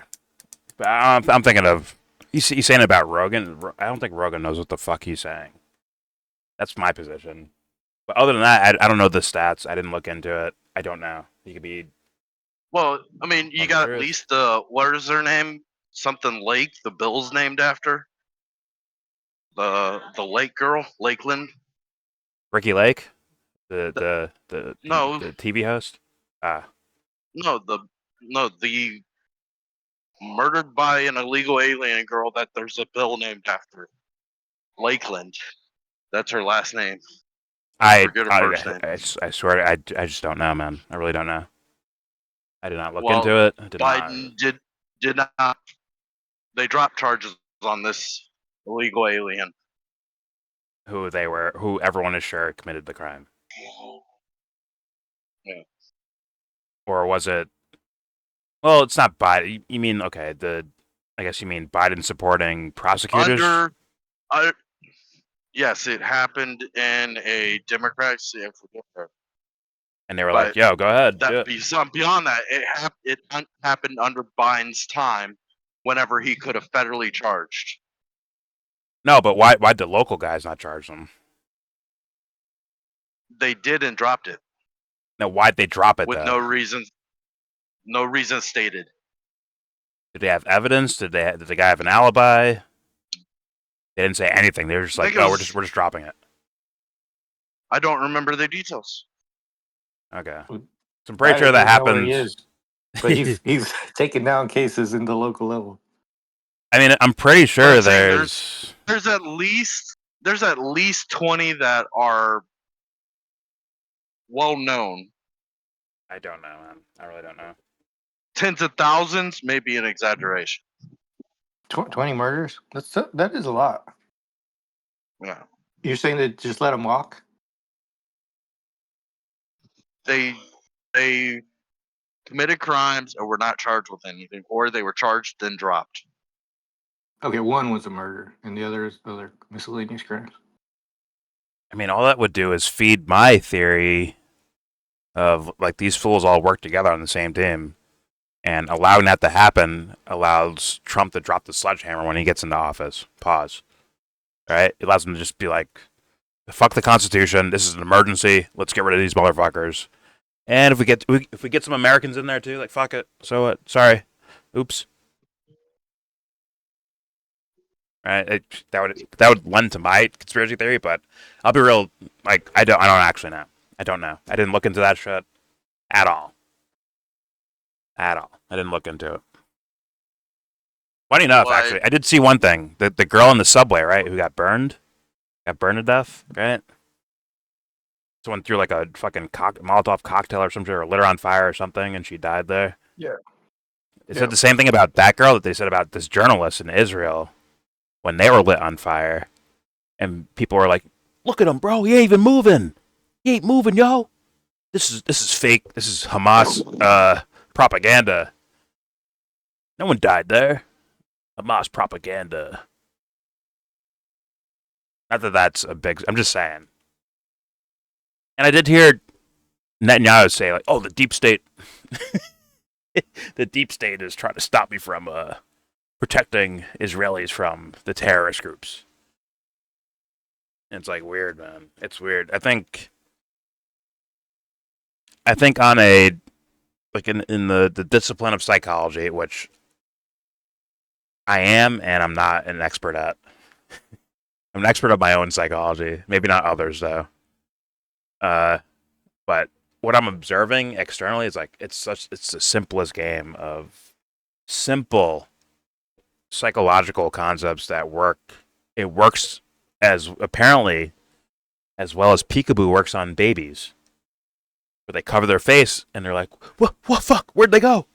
But I'm thinking of he's saying about Rogan. I don't think Rogan knows what the fuck he's saying. That's my position. But other than that, I don't know the stats. I didn't look into it. I don't know. He could be. Well, I mean, you That's got true. at least what is their name? Something Lake. The Bill's named after the Lake girl, Lakeland. Ricky Lake, the No. the TV host. No, the murdered by an illegal alien girl that there's a bill named after. Lakeland. That's her last name. Forget her first name. I swear, I just don't know, man. I really don't know. I did not look Well, into it. I did Biden did not. They dropped charges on this illegal alien. not who everyone is sure committed the crime. Yeah. Or was it? Well, it's not Biden. You mean okay? I guess you mean Biden supporting prosecutors. Yes, it happened in a Democratic state. And they were But like, "Yo, go ahead." do That it." beyond that, it happened under Biden's time, whenever he could have federally charged. No, but why'd the local guys not charge them? They did and dropped it No, why'd they drop it with though? no reason stated. Did they have evidence? Did the guy have an alibi? They didn't say anything. They were just I like, think it "Oh, was- we're just dropping it." I don't remember the details. Okay. Well, So I'm pretty I sure don't that even know where he happens. is, but he's taking down cases in the local level. I mean, I'm pretty But sure I'm saying there's. there's at least 20 that are well known. I don't know, man. I really don't know. Tens of thousands may be an exaggeration. 20 murders? That is a lot. Yeah. You're saying that just let him walk? They committed crimes and were not charged with anything, or they were charged then dropped. Okay, one was a murder, and the other is other miscellaneous crimes. I mean, all that would do is feed my theory of like these fools all work together on the same team, and allowing that to happen allows Trump to drop the sledgehammer when he gets into office. Pause. Right? It allows him to just be like, "Fuck the Constitution. This is an emergency. Let's get rid of these motherfuckers." And if we get some Americans in there too, like fuck it. So what? Sorry. Oops. Right? That would lend to my conspiracy theory, but I'll be real. Like I don't actually know. I don't know. I didn't look into that shit at all. At all. I didn't look into it. Funny enough, Well, actually, I did see one thing. The girl in the subway, right, who got burned to death, right? Someone threw like a fucking Molotov cocktail or something, or lit her on fire or something, and she died there. Yeah. They Yeah. said the same thing about that girl that they said about this journalist in Israel when they were lit on fire, and people were like, "Look at him, bro. He ain't even moving. He ain't moving, yo. This is fake. This is Hamas propaganda. No one died there. Hamas propaganda." Not that that's a big. I'm just saying. And I did hear Netanyahu say, like, "Oh, the deep state, the deep state is trying to stop me from protecting Israelis from the terrorist groups." And it's like weird, man. It's weird. I think on a like in the discipline of psychology, which I am and I'm not an expert at. I'm an expert of my own psychology, maybe not others though. But what I'm observing externally is like it's the simplest game of simple psychological concepts that work. It works as apparently as well as peekaboo works on babies, where they cover their face and they're like, "What fuck? Where'd they go?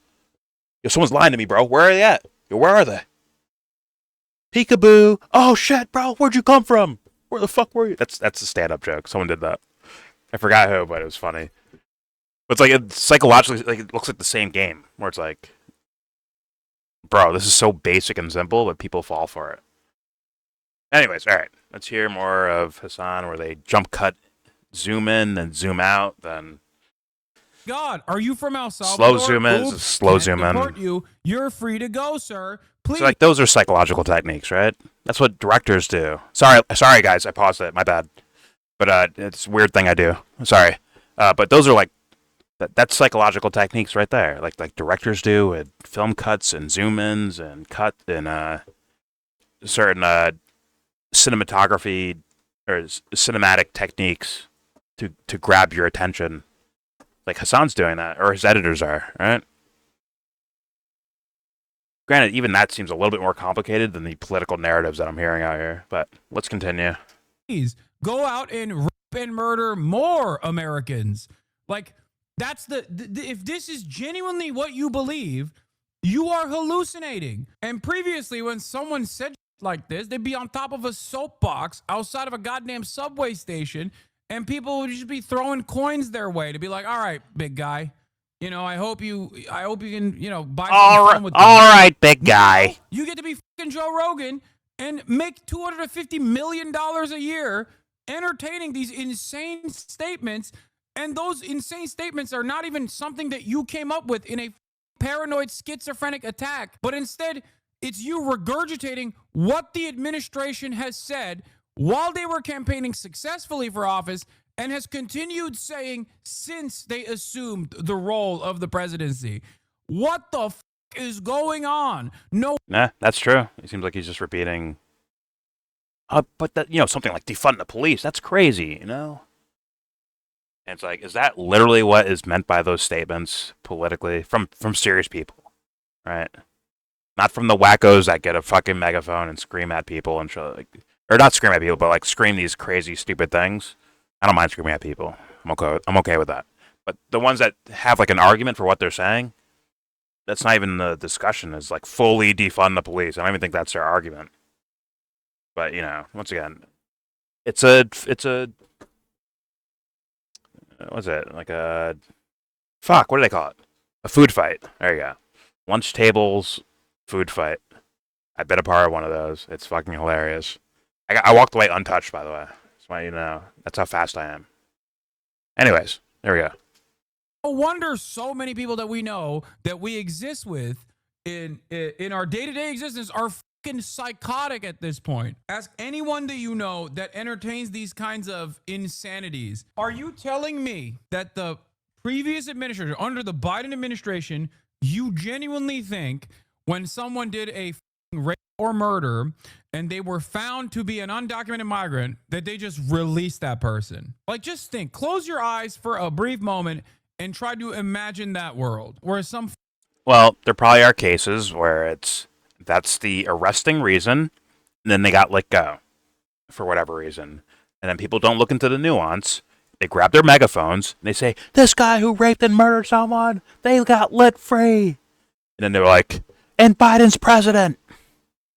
Yo, someone's lying to me, bro. Where are they at? Yo, where are they? Peekaboo. Oh shit, bro. Where'd you come from? Where the fuck were you?" That's a stand-up joke. Someone did that. I forgot who, but it was funny. But it's like it's psychologically, like it looks like the same game where it's like, bro, this is so basic and simple, but people fall for it. Anyways, all right, let's hear more of Hasan, where they jump cut, zoom in, then zoom out, then God, are you from El Salvador? slow zoom in, Oops, slow can't zoom in. deport you. You're free to go, sir. Please. So like those are psychological techniques, right? That's what directors do. Sorry guys, I paused it. My bad. But it's a weird thing I do. Sorry. But those are like that's psychological techniques right there. Like directors do with film cuts and zoom ins and cut and certain cinematography or cinematic techniques to grab your attention. Like Hasan's doing that, or his editors are, right? Granted, even that seems a little bit more complicated than the political narratives that I'm hearing out here. But let's continue. Please go out and rape and murder more Americans. Like that's the if this is genuinely what you believe, you are hallucinating. And previously, when someone said like this, they'd be on top of a soapbox outside of a goddamn subway station, and people would just be throwing coins their way to be like, "All right, big guy, you know, I hope you can, you know, buy some film with All me." right, big guy. You get to be fucking Joe Rogan and make $250 million a year entertaining these insane statements. And those insane statements are not even something that you came up with in a paranoid schizophrenic attack, but instead It's you regurgitating what the administration has said while they were campaigning successfully for office and has continued saying since they assumed the role of the presidency. What the f is going on? No. Nah, that's true. It seems like he's just repeating. But that, something like defund the police, that's crazy, And it's like, is that literally what is meant by those statements politically from serious people, right? Not from the wackos that get a fucking megaphone and scream at people and show, or not scream at people, but like scream these crazy, stupid things. I don't mind screaming at people. I'm okay with that. But the ones that have like an argument for what they're saying, that's not even the discussion. Is like fully defund the police. I don't even think that's their argument. But once again, it's a what's it like a fuck? What do they call it? A food fight. There you go. Lunch tables, food fight. I've been a part of one of those. It's fucking hilarious. I walked away untouched, by the way. That's why that's how fast I am. Anyways, there we go. No wonder so many people that we know that we exist with in our day-to-day existence are fucking psychotic at this point. Ask anyone that you know that entertains these kinds of insanities. Are you telling me that the previous administration, under the Biden administration, you genuinely think when someone did a rape or murder and they were found to be an undocumented migrant that they just released that person? Like, just think, close your eyes for a brief moment and try to imagine that world where some. Well, there probably are cases where that's the arresting reason, and then they got let go for whatever reason. And then people don't look into the nuance. They grab their megaphones, and they say, this guy who raped and murdered someone, they got let free. And then they're like, and Biden's president.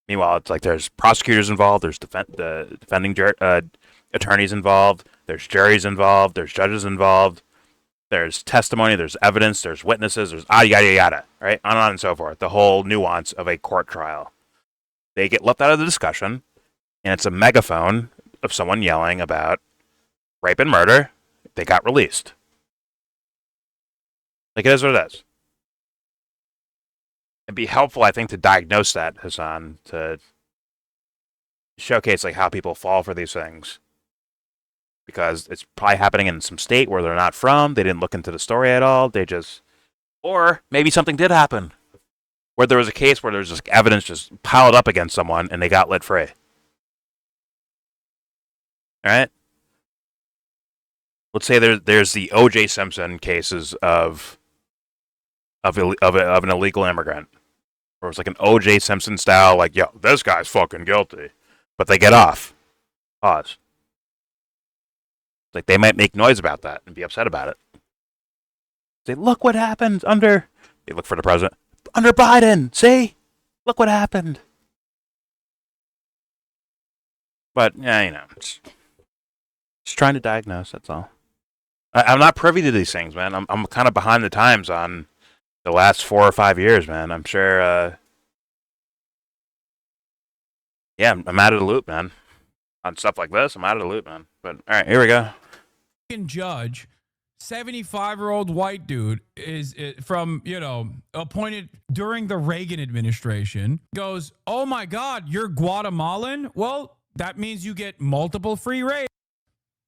Meanwhile, it's like there's prosecutors involved, there's defending attorneys involved, there's juries involved, there's judges involved, there's testimony, there's evidence, there's witnesses, there's yada yada, right? On and on and so forth. The whole nuance of a court trial. They get left out of the discussion, and it's a megaphone of someone yelling about rape and murder. They got released. Like, it is what it is. It'd be helpful, I think, to diagnose that, Hasan, to showcase like how people fall for these things. Because it's probably happening in some state where they're not from. They didn't look into the story at all. Or maybe something did happen. Where there was a case where there was just evidence just piled up against someone and they got let free. Alright? Let's say there's the O.J. Simpson cases of an illegal immigrant. Where it's like an O.J. Simpson style, like, yo, this guy's fucking guilty. But they get off. Pause. Like, they might make noise about that and be upset about it. Say, look what happened under. They look for the president. Under Biden, see? Look what happened. But, yeah, just trying to diagnose, that's all. I'm not privy to these things, man. I'm kind of behind the times on the last 4 or 5 years, man. I'm sure, yeah, I'm out of the loop, man. On stuff like this, I'm out of the loop, man. But, all right, here we go. Judge, 75-year-old white dude is from, appointed during the Reagan administration, goes, oh my God, you're Guatemalan? Well, that means you get multiple free rape.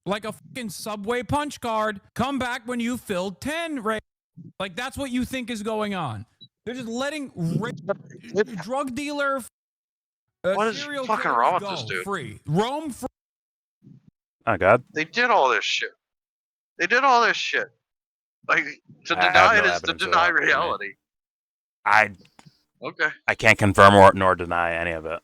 Like a fucking Subway punch card. Come back when you filled 10 rape. Like, that's what you think is going on. They're just letting drug dealer, what is serial fucking killers wrong with go this dude? free. Roam free. Oh, God. They did all this shit. Like, to I have deny no it is to evidence of deny that. reality. Okay. I can't confirm nor deny any of it.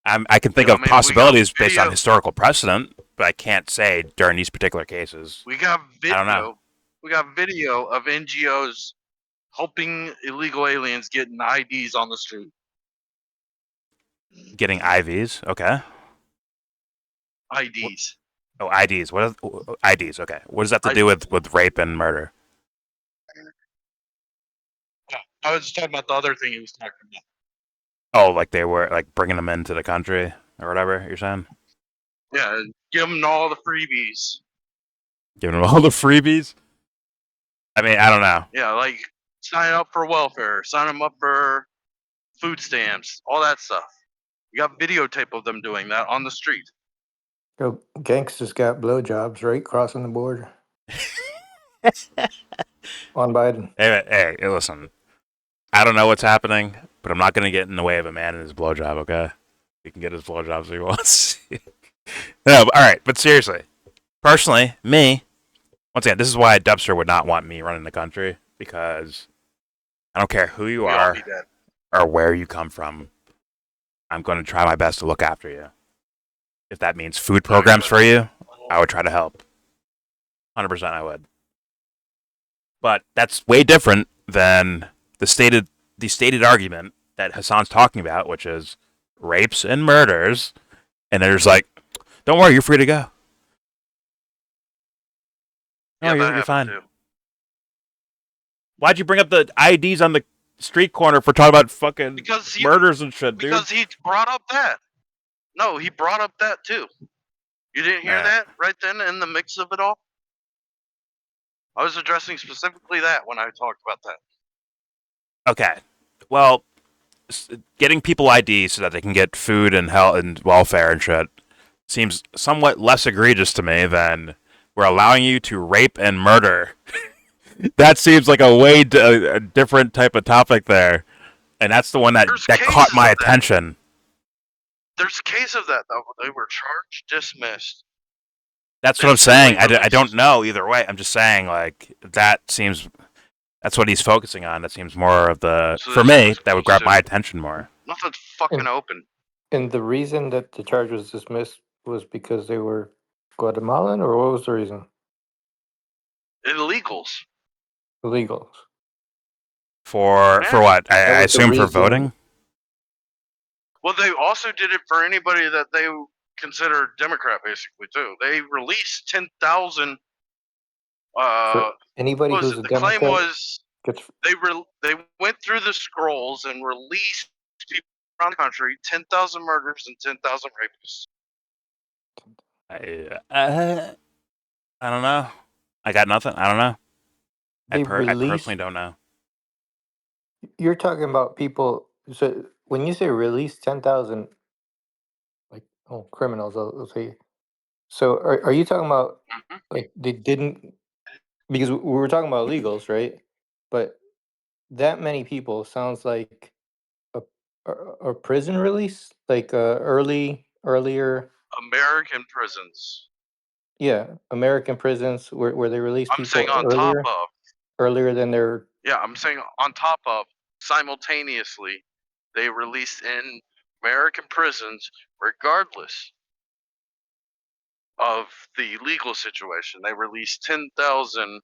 I can think Yeah, of I mean, we got possibilities based on video. historical precedent, but I can't say during these particular cases. We got video. I don't know. We got video of NGOs helping illegal aliens getting IDs on the street. Getting IVs, okay. IDs. Oh, IDs. What are IDs? Okay. What does that have to do with rape and murder? I was just talking about the other thing he was talking about. Oh, like they were like bringing them into the country or whatever you're saying? Yeah, give them all the freebies. Giving them all the freebies? I mean, I don't know. Yeah, like sign up for welfare, sign them up for food stamps, all that stuff. You got videotape of them doing that on the street. Yo, gangsters got blowjobs, right? Crossing the border on Biden. Hey, listen. I don't know what's happening, but I'm not going to get in the way of a man and his blowjob, okay? He can get his blowjobs if he wants. No, but, all right, but seriously. Personally, me, once again, this is why Dubster would not want me running the country, because I don't care who you We all are need that. or where you come from. I'm going to try my best to look after you. If that means food programs for you, I would try to help. 100% I would. But that's way different than the stated argument that Hasan's talking about, which is rapes and murders. And there's like, don't worry, you're free to go. No, Yeah, that you're fine. happened too. Why'd you bring up the IDs on the street corner for talking about fucking Because murders and shit, dude? Because he brought up that. No, he brought up that too. You didn't hear Nah. that right then in the mix of it all? I was addressing specifically that when I talked about that. Okay. Well, getting people IDs so that they can get food and health and welfare and shit seems somewhat less egregious to me than we're allowing you to rape and murder. That seems like a way a different type of topic there, and that's the one that There's caught cases my of that. attention. There's a case of that though. They were charged, dismissed. That's what I'm saying. I Basically, don't know either way. I'm just saying, like, that's what he's focusing on. That seems more of the, So for there's me, that would grab to- my attention more. Nothing's fucking open. And the reason that the charge was dismissed was because they were Guatemalan, or what was the reason? Illegals. Illegals. For what? I That was the assume for reason. voting? Well, they also did it for anybody that they consider Democrat, basically too. They released 10,000. For anybody What was who's a it? The claim Democrat was gets they went through the scrolls and released people around the country 10,000 murders and 10,000 rapists. I don't know. I got nothing. I don't know. I they personally released. don't know. You're talking about people. So when you say release 10,000, like criminals, I'll say. So are you talking about Mhm. like they didn't, because we were talking about illegals, right? But that many people sounds like a a prison release, like earlier, American prisons. yeah, American prisons where they release I'm people saying on top earlier of. than their. Yeah, I'm saying on top of, simultaneously, they released in American prisons, regardless of the legal situation. They released 10,000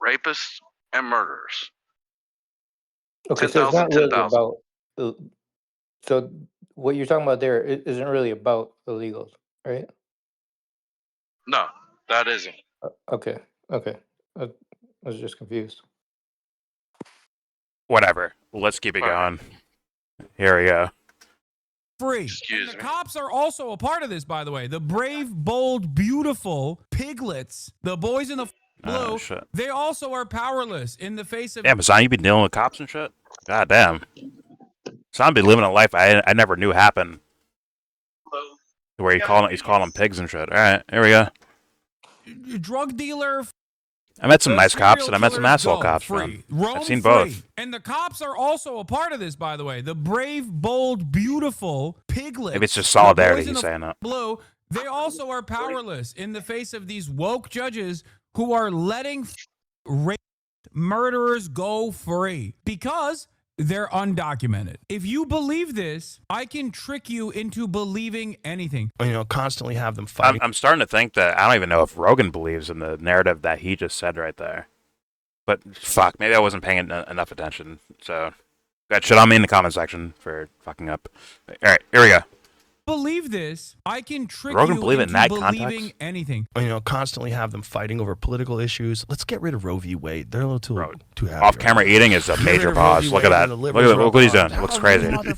rapists and murderers. Okay, so it's 10,000, not really 10,000. about. uh, So what you're talking about there isn't really about illegals, right? No, that isn't. Okay, okay. I was just confused. Whatever. Let's keep it All right. going. Here we go. Free. Excuse And me. the cops are also a part of this, by the way. The brave, bold, beautiful piglets, the boys in the blue, Oh, shit. they also are powerless in the face of Yeah, Hasan, you been dealing with cops and shit? God damn. Hasan be living a life I never knew happened. Where he's calling them pigs and shit. All right, here we go. drug dealer. I met some The nice cops serial and I met some killers asshole go cops, free. man. Roam I've seen free. both. And the cops are also a part of this, by the way. The brave, bold, beautiful piglets. Maybe it's just the solidarity boys in he's the saying that. blue, they also are powerless in the face of these woke judges who are letting rape murderers go free because they're undocumented. If you believe this, I can trick you into believing anything. Constantly have them fighting. I'm starting to think that I don't even know if Rogan believes in the narrative that he just said right there. But fuck, maybe I wasn't paying enough attention. So, got shit on me in the comment section for fucking up. All right, here we go. Believe this, I can trick Rogan you believe it in into that believing context? anything. Constantly have them fighting over political issues. Let's get rid of Roe v. Wade. They're a little too happy. Off camera eating is a Get rid major of Roe pause. v. Look at Wade that. and the Look liberals at rub what he's off. doing. It looks Oh, crazy. mother-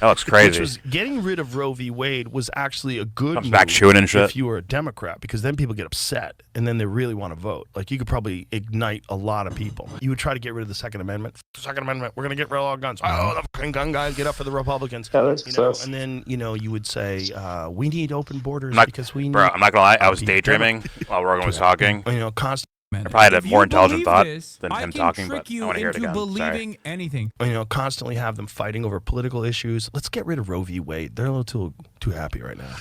That looks Which crazy. was getting rid of Roe v. Wade was actually a good Comes move back chewing and shit. if you were a Democrat, because then people get upset and then they really want to vote. Like, you could probably ignite a lot of people. You would try to get rid of the Second Amendment. Second Amendment, we're going to get rid of all guns. Oh, the fucking gun guys, get up for the Republicans. Yeah, that's You know, sus. and then, you know, you would say, we need open borders Not- because we need... Bro, I'm not gonna lie. I was be daydreaming while Rogan was talking. You know, constant... I probably had a If more you intelligent believe thought this, than I him can talking, trick but you I want to hear it into again. Sorry. believing anything. You know, constantly have them fighting over political issues. Let's get rid of Roe v. Wade. They're a little too happy right now.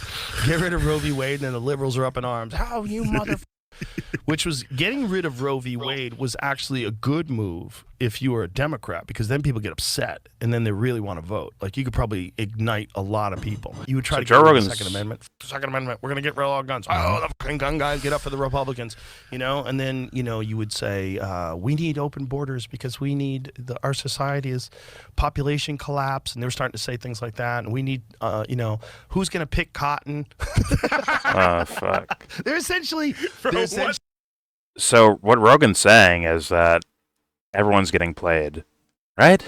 Get rid of Roe v. Wade, and then the liberals are up in arms. How you mother... Which was getting rid of Roe v. Wade was actually a good move if you were a Democrat, because then people get upset and then they really want to vote. Like, you could probably ignite a lot of people. You would try So to Joe get rid of the Rogan's- Second Amendment. Second Amendment, we're going to get rid of all guns. Oh, the fucking gun guys, get up for the Republicans. You know, and then, you know, you would say, we need open borders because we need our society is population collapse, and they were starting to say things like that. And we need, you know, who's going to pick cotton? Oh, fuck. They're essentially... So what Rogan's saying is that everyone's getting played, right?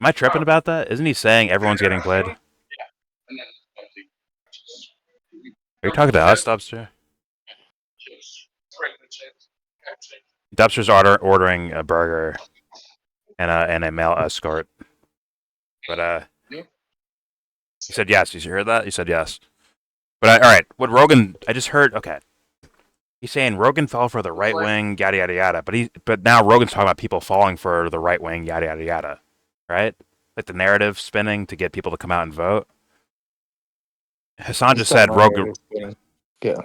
Am I tripping about that? Isn't he saying everyone's getting played? Are you talking to us, Dubster? Dubster's ordering a burger and a male escort. But he said yes. You heard that? He said yes. But all right, what Rogan? I just heard. Okay. He's saying Rogan fell for the right wing, yada yada yada. But now Rogan's talking about people falling for the right wing, yada yada yada, right? Like the narrative spinning to get people to come out and vote. Hasan just said Rogan. Yeah.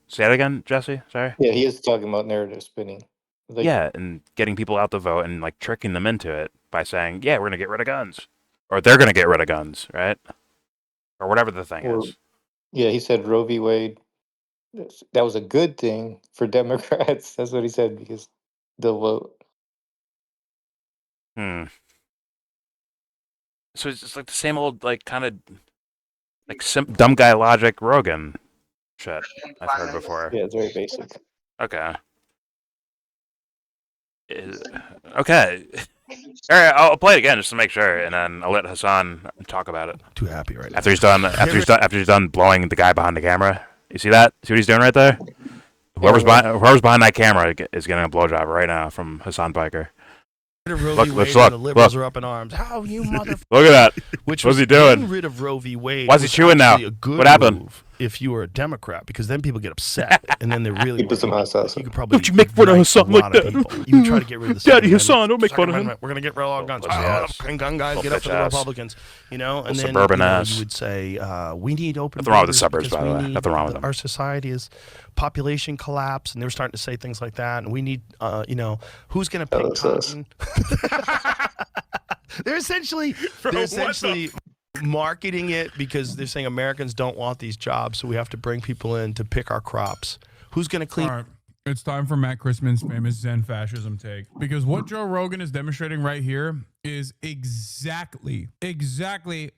Say that again, Jesse. Sorry. Yeah, he is talking about narrative spinning. Like, Yeah, and getting people out to vote and like tricking them into it by saying, "Yeah, we're gonna get rid of guns," or "They're gonna get rid of guns," right? Or whatever the thing Or- is. Yeah, he said Roe v. Wade. That was a good thing for Democrats. That's what he said because they'll vote. So it's just like the same old, like, kind of, like, dumb guy logic Rogan shit I've heard before. Yeah, it's very basic. Okay. Okay. All right, I'll play it again just to make sure, and then I'll let Hasan talk about it Too happy right now. after he's done blowing the guy behind the camera. You see that? See what he's doing right there? Whoever's behind that camera is getting a blowjob right now from Hasan Piker. Rid of Roe Look, v. let's Wade, look, and the liberals look. are up in arms. How you mother... Look at that. Which What's was he doing? Getting rid of Roe v. Wade. Why is he was chewing now? actually a good What happened? move if you were a Democrat, because then people get upset and then they really. He put some hot sauce You on. could probably. Don't you make fun of ignite Hassan a like lot of that. people. You would try to get rid of the Daddy Second Hassan, Amendment. don't make Second fun of him. Amendment, we're gonna get rid of all guns. Little Oh, bitch the ass. fucking gun guys, Little get up for bitch the ass. Republicans. You know, and Little then suburban you know, ass. you would say, we need open. Nothing wrong with the borders suburbs, because by the we way. need Nothing wrong with them. Our society is population collapse, and they were starting to say things like that. And we need, you know, who's gonna pick that's us. cotton? They're essentially marketing it because they're saying Americans don't want these jobs, so we have to bring people in to pick our crops. Who's going to clean? All right. It's time for Matt Christman's famous Zen fascism take. Because what Joe Rogan is demonstrating right here is exactly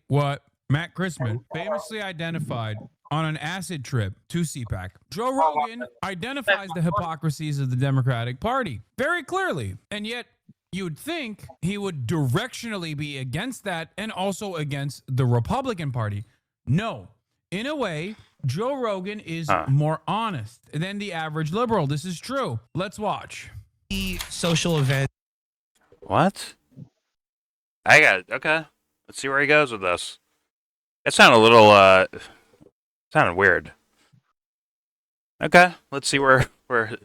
what Matt Christman famously identified on an acid trip to CPAC. Joe Rogan identifies the hypocrisies of the Democratic Party very clearly. And yet, you'd think he would directionally be against that and also against the Republican Party. No. In a way, Joe Rogan is more honest than the average liberal. This is true. Let's watch. Social event. What? Okay. Let's see where he goes with this. That sounded a little, sounded weird. Okay, let's see where I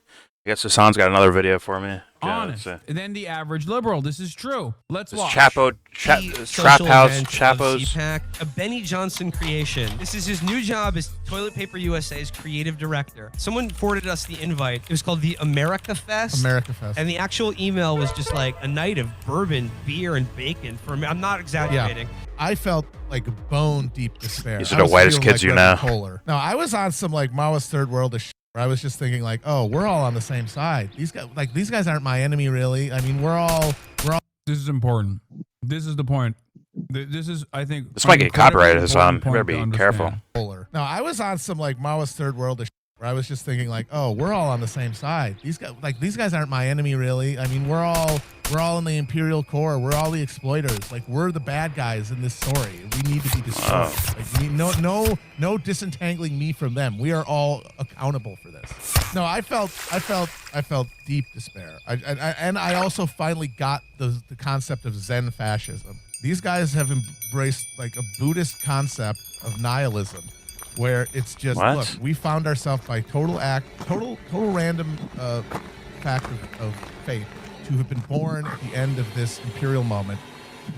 guess Hasan's got another video for me. Honest than the average liberal. This is true. Let's watch. Trap House Chapos. CPAC, a Benny Johnson creation. This is his new job as Toilet Paper USA's creative director. Someone forwarded us the invite. It was called the America Fest. America Fest. And the actual email was just like a night of bourbon, beer, and bacon. For me, I'm not exaggerating. I felt like bone deep despair. These are I the was whitest feeling kids you Reverend know. Kohler. No, I was on some like Maoist third world shit. Where I was just thinking like, oh, we're all on the same side. These guys aren't my enemy, really. I mean, we're all. This is important. This is the point. This is, I think. This might get incredibly copyrighted, Hasan. important You better point to be careful. understand. Kohler. No, I was on some like Maoist third world shit. where I was just thinking like, oh, we're all on the same side. These guys aren't my enemy really. I mean, we're all in the Imperial Core. We're all the exploiters. Like, we're the bad guys in this story. We need to be destroyed. Like, we need, no disentangling me from them. We are all accountable for this. No, I felt deep despair. And I also finally got the concept of Zen fascism. These guys have embraced like a Buddhist concept of nihilism, where it's just, look, we found ourselves by total random fact of fate to have been born at the end of this imperial moment.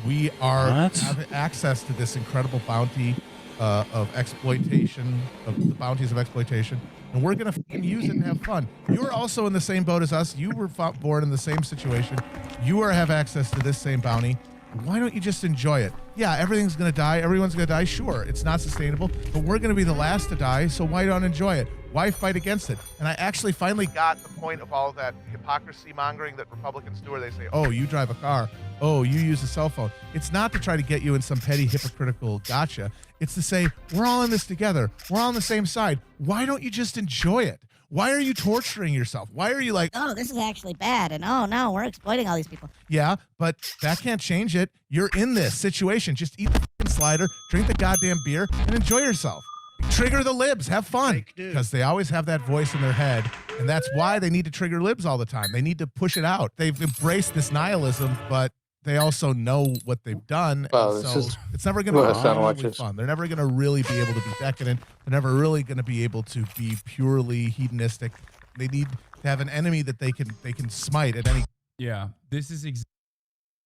We have access to this incredible bounty of exploitation, of the bounties of exploitation, and we're gonna use it and have fun. You're also in the same boat as us. You were born in the same situation. You have access to this same bounty. Why don't you just enjoy it? Yeah, everything's going to die. Everyone's going to die. Sure, it's not sustainable, but we're going to be the last to die, so why not enjoy it? Why fight against it? And I actually finally got the point of all of that hypocrisy mongering that Republicans do, where they say, oh, you drive a car. Oh, you use a cell phone. It's not to try to get you in some petty hypocritical gotcha. It's to say, we're all in this together. We're all on the same side. Why don't you just enjoy it? Why are you torturing yourself? Why are you like, oh, this is actually bad, and oh no, we're exploiting all these people. Yeah, but that can't change it. You're in this situation. Just eat the f***ing slider, drink the goddamn beer, and enjoy yourself. Trigger the libs. Have fun. Because they always have that voice in their head, and that's why they need to trigger libs all the time. They need to push it out. They've embraced this nihilism, but they also know what they've done. Well, so it's never going to be really fun. They're never going to really be able to be decadent. They're never really going to be able to be purely hedonistic. They need to have an enemy that they can smite at any. Yeah, this is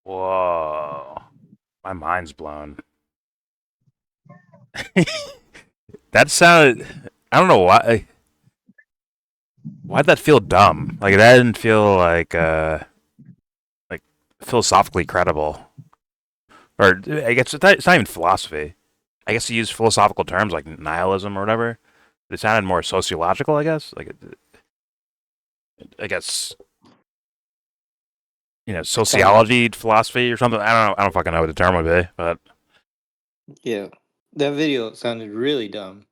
Whoa, my mind's blown. That sounded. I don't know why. Why'd that feel dumb? Like that didn't feel like philosophically credible, or I guess it's not even philosophy. I guess to use philosophical terms like nihilism or whatever, but it sounded more sociological. I guess sociology, philosophy, or something. I don't fucking know what the term would be, but Yeah, that video sounded really dumb,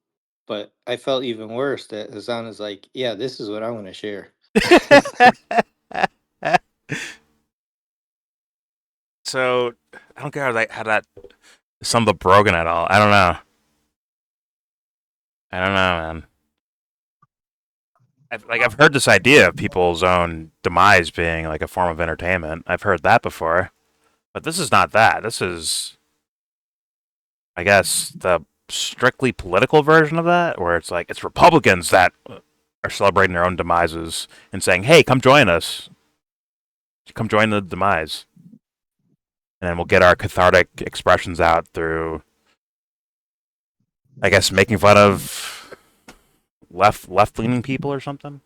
but I felt even worse that Hasan is like, yeah, this is what I want to share. So I don't care how that summed up Rogan at all. I don't know, man. I've heard this idea of people's own demise being like a form of entertainment. I've heard that before, but this is not that. This is, I guess, the strictly political version of that, where it's like it's Republicans that are celebrating their own demises and saying, "Hey, come join us. Come join the demise." And then we'll get our cathartic expressions out through, I guess, making fun of left-leaning people or something.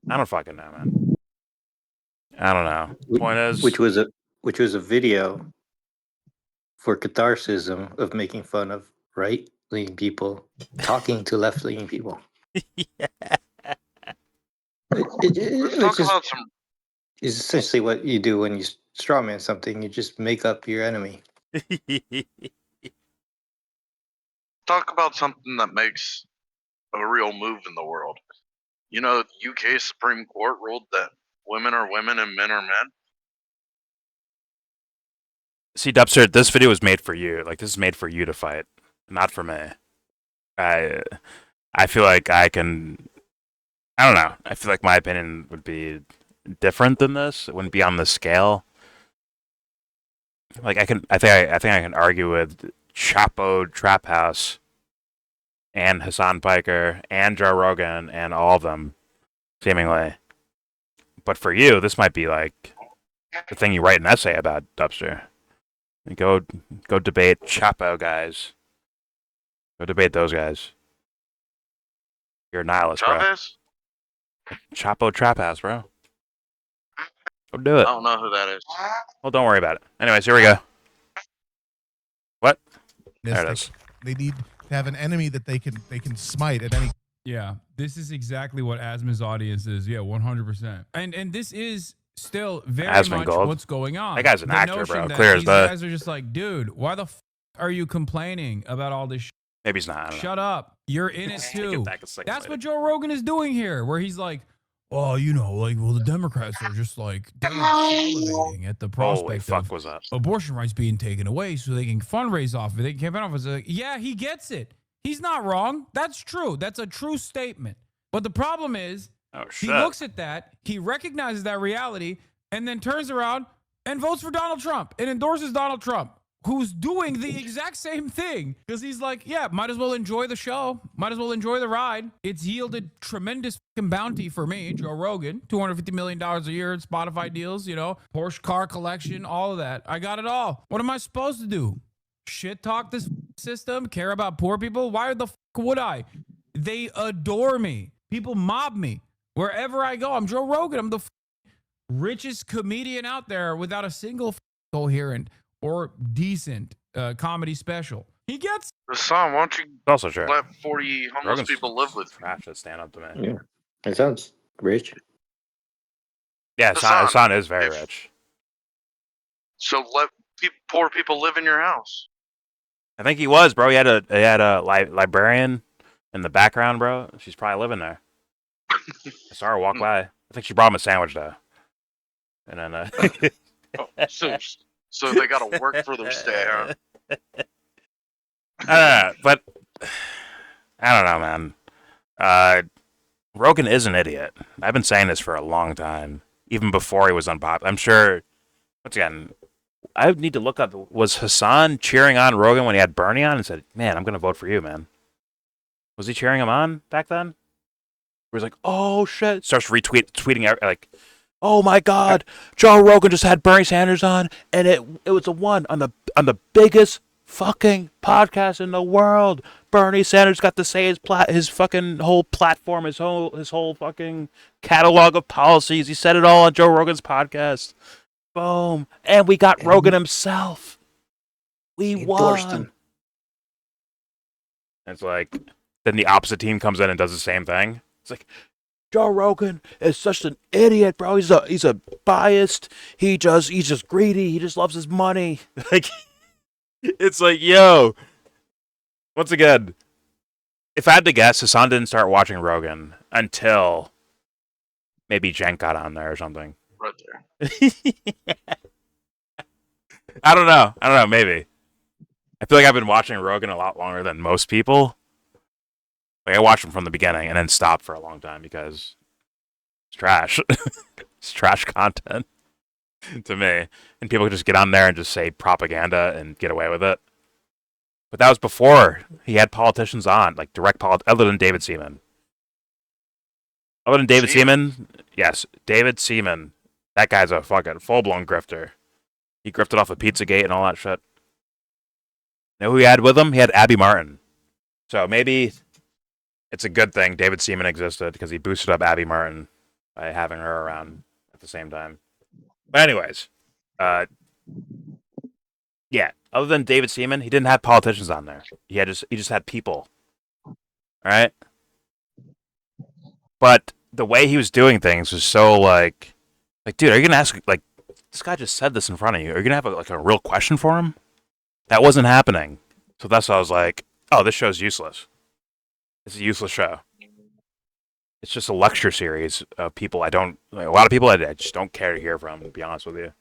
I don't fucking know, man. I don't know. Point is, which was a video for catharsis of making fun of right-leaning people talking to left-leaning people. Yeah. Let's talk about some. Is essentially what you do when you strawman something. You just make up your enemy. Talk about something that makes a real move in the world. You know, the UK Supreme Court ruled that women are women and men are men. See, Dubster, this video was made for you. Like, this is made for you to fight, not for me. I feel like I don't know. I feel like my opinion would be different than this. It wouldn't be on the scale. Like I think I can argue with Chapo Trap House and Hasan Piker and Joe Rogan and all of them, seemingly. But for you, this might be like the thing you write an essay about, Dubster. Go debate Chapo guys. Go debate those guys. You're a nihilist, bro. Chavez? Chapo Trap House, bro. Go do I it. don't know who that is. Well, don't worry about it. Anyways, here we go. What? There it is. They need to have an enemy that they can smite at any. Yeah, this is exactly what Asma's audience is. Yeah, 100%. And this is still very Asman much Gold. what's going on. That guy's an The actor, notion bro. that Clear as these day. guys are just like, dude, why the f are you complaining about all this shit? Maybe he's not. I don't know. Shut up. You're in it Get too. back a second That's later. what Joe Rogan is doing here, where he's like, oh, you know, like, well, the Democrats are just like, they're salivating at the Holy prospect fuck of was that? abortion rights being taken away so they can fundraise off of it. They can campaign off of it. Like, yeah, he gets it. He's not wrong. That's true. That's a true statement. But the problem is, Oh he shit. looks at that, he recognizes that reality, and then turns around and votes for Donald Trump and endorses Donald Trump, who's doing the exact same thing. Because he's like, yeah, might as well enjoy the show. Might as well enjoy the ride. It's yielded tremendous fucking bounty for me, Joe Rogan. $250 million a year in Spotify deals, you know, Porsche car collection, all of that. I got it all. What am I supposed to do? Shit talk this system? Care about poor people? Why the fuck would I? They adore me. People mob me. Wherever I go, I'm Joe Rogan. I'm the richest comedian out there without a single coherent or decent comedy special. He gets Hasan, why don't you It's also true. let 40 homeless Rogan's people live with you? trash that stand up to me. Yeah, that sounds rich. Yeah, Hasan, Hasan is very if- rich. So let poor people live in your house. I think he was, bro. He had a librarian in the background, bro. She's probably living there. I saw her walk by. I think she brought him a sandwich though. And then Oh, so they got to work for their stay, huh? but I don't know, man. Rogan is an idiot. I've been saying this for a long time, even before he was unpopular. I'm sure. Once again, I need to look up. Was Hasan cheering on Rogan when he had Bernie on and said, "Man, I'm going to vote for you, man"? Was he cheering him on back then? Where he's like, "Oh shit!" Starts tweeting like, "Oh my God, Joe Rogan just had Bernie Sanders on, and it was a one on the biggest fucking podcast in the world. Bernie Sanders got to say his fucking whole platform, his whole fucking catalog of policies. He said it all on Joe Rogan's podcast. Boom, and we got Rogan himself. We endorsed won." him. It's like then the opposite team comes in and does the same thing. It's like, Joe Rogan is such an idiot, bro. He's a biased. He's just greedy. He just loves his money. Like, it's like, yo. Once again, if I had to guess, Hasan didn't start watching Rogan until maybe Jen got on there or something. Right there. I don't know. Maybe. I feel like I've been watching Rogan a lot longer than most people. Like, I watched him from the beginning and then stopped for a long time because it's trash. It's trash content to me. And people just get on there and just say propaganda and get away with it. But that was before he had politicians on, like other than David Seaman. Other than David Seaman, yes, David Seaman. That guy's a fucking full-blown grifter. He grifted off of Pizzagate and all that shit. You know who he had with him? He had Abby Martin. So maybe it's a good thing David Seaman existed because he boosted up Abby Martin by having her around at the same time. But anyways, yeah. Other than David Seaman, he didn't have politicians on there. He just had people. All right. But the way he was doing things was so like, dude, are you gonna ask like this guy just said this in front of you? Are you gonna have a real question for him? That wasn't happening. So that's why I was like, oh, this show's useless. It's a useless show. It's just a lecture series of people a lot of people I just don't care to hear from, to be honest with you.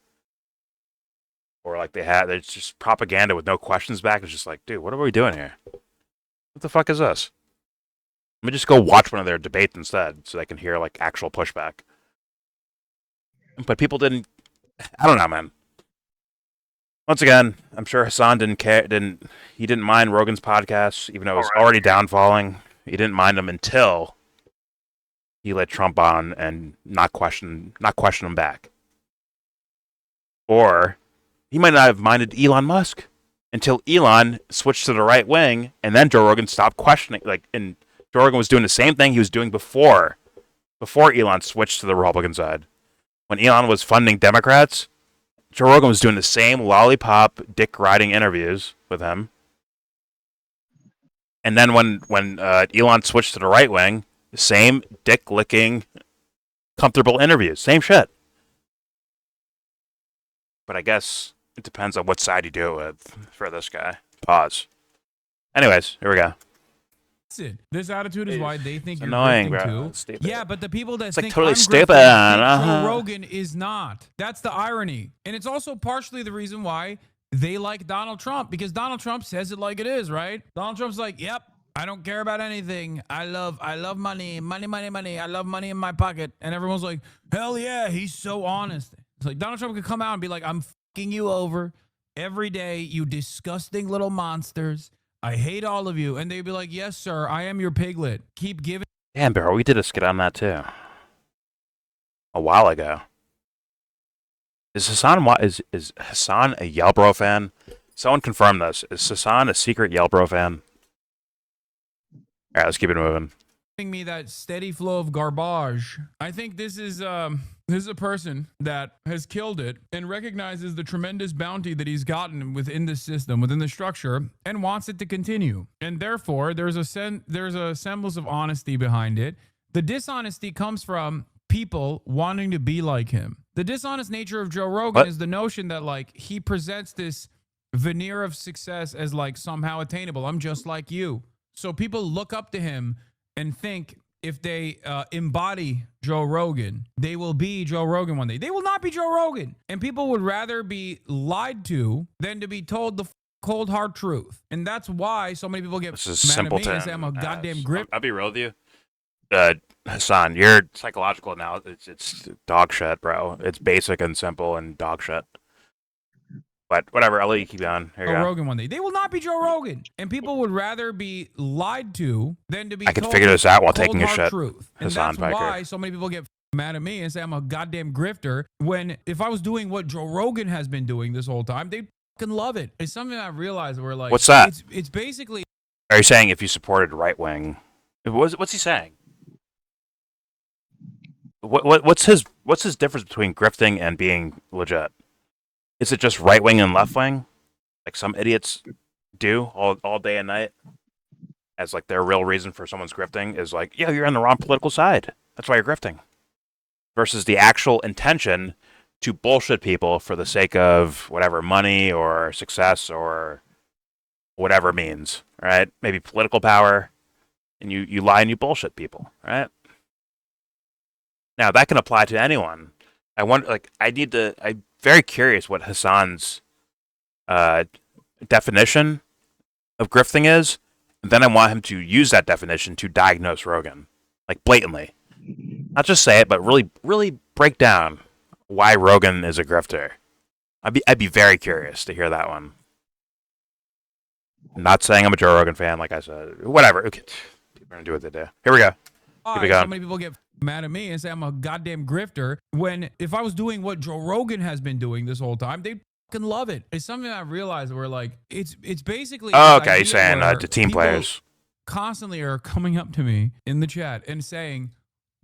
Or like there's just propaganda with no questions back. It's just like, dude, what are we doing here? What the fuck is this? Let me just go watch one of their debates instead so they can hear like actual pushback. But people didn't, I don't know, man. Once again, I'm sure Hasan didn't care. He didn't mind Rogan's podcast, even though it was already downfalling. He didn't mind him until he let Trump on and not question him back. Or he might not have minded Elon Musk until Elon switched to the right wing, and then Joe Rogan stopped questioning. And Joe Rogan was doing the same thing he was doing before Elon switched to the Republican side. When Elon was funding Democrats, Joe Rogan was doing the same lollipop, dick-riding interviews with him. And then when Elon switched to the right wing, the same dick-licking, comfortable interviews. Same shit. But I guess it depends on what side you do it with for this guy. Pause. Anyways, here we go. Listen, this attitude is why they think It's you're annoying, grifting bro. too. It's stupid. Yeah, but the people that It's like think totally I'm stupid. grifting think Uh-huh. Joe Rogan is not. That's the irony, and it's also partially the reason why they like Donald Trump, because Donald Trump says it like it is, right? Donald Trump's like, "Yep, I don't care about anything. I love money, money, money, money. I love money in my pocket," and everyone's like, "Hell yeah, he's so honest." It's like Donald Trump could come out and be like, "I'm fucking you over every day, you disgusting little monsters. I hate all of you," and they'd be like, "Yes, sir, I am your piglet. Keep giving." Damn, bro, we did a skit on that too. A while ago. Is Hasan a YellBro fan? Someone confirm this. Is Hasan a secret YellBro fan? All right, let's keep it moving. Me that steady flow of garbage. I think this is a person that has killed it and recognizes the tremendous bounty that he's gotten within the system, within the structure, and wants it to continue. And therefore, there's a semblance of honesty behind it. The dishonesty comes from people wanting to be like him. The dishonest nature of Joe Rogan is the notion that like he presents this veneer of success as like somehow attainable. I'm just like you. So people look up to him and think if they embody Joe Rogan, they will be Joe Rogan one day. They will not be Joe Rogan. And people would rather be lied to than to be told the cold hard truth. And that's why so many people get This is mad at me simpleton. and say I'm a goddamn grip. I'll be real with you. Hasan, your psychological analysis, it's dog shit, bro. It's basic and simple and dog shit. But whatever, I'll let you keep going. Here you Joe go. Rogan one day. They will not be Joe Rogan. And people would rather be lied to than to be I could told figure this out while cold, taking a hard shit. truth. And Hasan that's Piker. why so many people get mad at me and say I'm a goddamn grifter, when if I was doing what Joe Rogan has been doing this whole time, they'd fucking love it. It's something I realized where like What's that? It's basically Are you saying if you supported right wing? What's he saying? What's his difference between grifting and being legit? Is it just right wing and left wing, like some idiots do all day and night, as like their real reason for someone's grifting is like, yeah, you're on the wrong political side. That's why you're grifting. Versus the actual intention to bullshit people for the sake of whatever money or success or whatever means, right? Maybe political power, and you lie and you bullshit people, right? Now that can apply to anyone. I wonder, like, I'm very curious what Hasan's definition of grifting is, and then I want him to use that definition to diagnose Rogan, like blatantly. Not just say it, but really, really break down why Rogan is a grifter. I'd be very curious to hear that one. I'm not saying I'm a Joe Rogan fan, like I said. Whatever. Okay. People are gonna do what they do. Here we go. Keep it going. So many people get mad at me and say I'm a goddamn grifter, when if I was doing what Joe Rogan has been doing this whole time, they'd fucking love it. It's something I realized where like it's basically Oh, okay. You're saying to team players constantly are coming up to me in the chat and saying,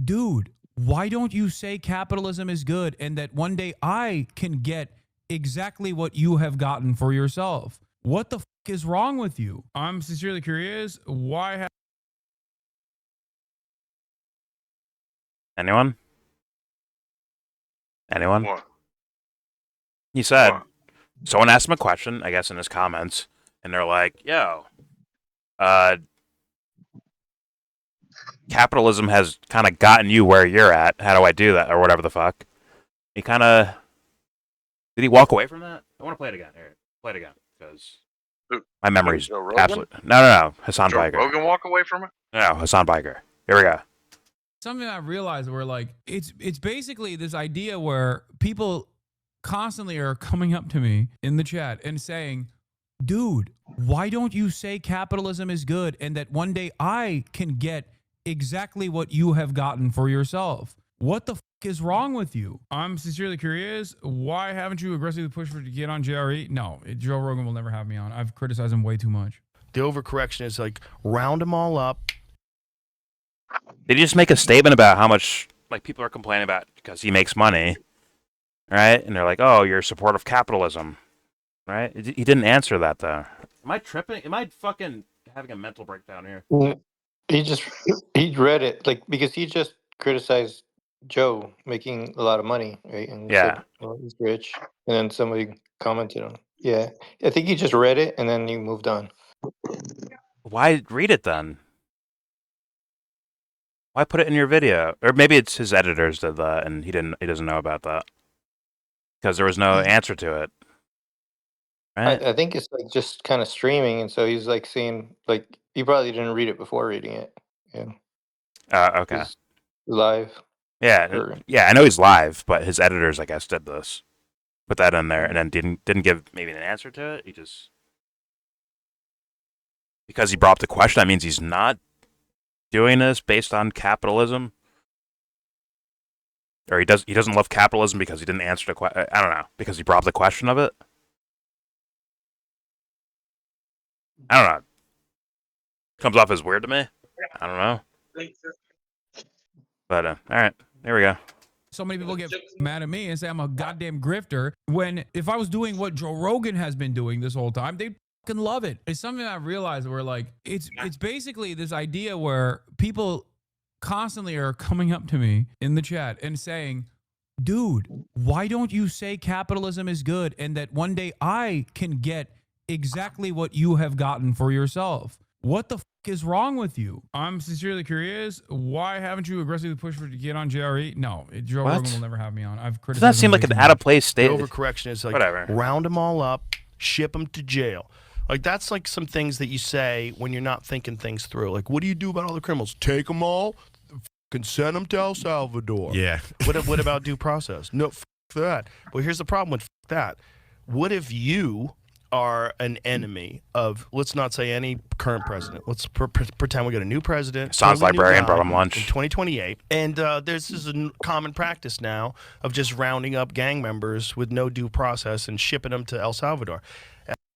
dude, why don't you say capitalism is good and that one day I can get exactly what you have gotten for yourself? What the fuck is wrong with you? I'm sincerely curious. Why Anyone? What? He said, What? someone asked him a question, I guess, in his comments, and they're like, yo, capitalism has kind of gotten you where you're at. How do I do that? Or whatever the fuck. He kind of... Did he walk away from that? I want to play it again. Here, play it again, because my memory's Joe Rogan? absolutely... No. Hasan Joe Piker. Rogan walk away from it? No, Hasan Piker. Here we go. something I realized where like it's basically this idea where people constantly are coming up to me in the chat and saying, dude, why don't you say capitalism is good and that one day I can get exactly what you have gotten for yourself? What the fuck is wrong with you? I'm sincerely curious. Why haven't you aggressively pushed for to get on JRE? No, Joe Rogan will never have me on. I've criticized him way too much. The overcorrection is like round them all up. Did he just make a statement about how much like people are complaining about because he makes money, right? And they're like, "Oh, you're a supporter of capitalism," right? He didn't answer that though. Am I tripping? Am I fucking having a mental breakdown here? He read it like because he just criticized Joe making a lot of money, right? And Yeah. said, "Oh, he's rich," and then somebody commented on it. Yeah, I think he just read it and then he moved on. why read it then? Why put it in your video? Or maybe it's his editors did that, and he doesn't know about that because there was no answer to it. Right? I think it's like just kind of streaming, and so he's like seeing like he probably didn't read it before reading it. Yeah. Okay. He's live. Yeah, Or- yeah. I know he's live, but his editors, I guess, did this. Put that in there, and then didn't give maybe an answer to it. He just because he brought up the question, that means he's not doing this based on capitalism, or he doesn't love capitalism because he didn't answer the question. I don't know, because he brought up the question of it. I don't know. Comes off as weird to me. I don't know. But all right, there we go. So many people get mad at me and say I'm a goddamn grifter when if I was doing what Joe Rogan has been doing this whole time, they'd fucking love it. It's something I realized where like it's basically this idea where people constantly are coming up to me in the chat and saying, dude, why don't you say capitalism is good and that one day I can get exactly what you have gotten for yourself? What the fuck is wrong with you? I'm sincerely curious. Why haven't you aggressively pushed for to get on JRE? No, Joe What? Rogan will never have me on. I've Does criticized. that seem him like way an too out of much. place The state? overcorrection is like Whatever. round them all up, ship them to jail. Like that's like some things that you say when you're not thinking things through. Like, what do you do about all the criminals? Take them all, can send them to El Salvador. Yeah. What about due process? No, that. Well, here's the problem with that. What if you are an enemy of, let's not say any current president. Let's pretend we got a new president. Sounds totally new librarian, guy brought him lunch. in 2028. And there's this common practice now of just rounding up gang members with no due process and shipping them to El Salvador.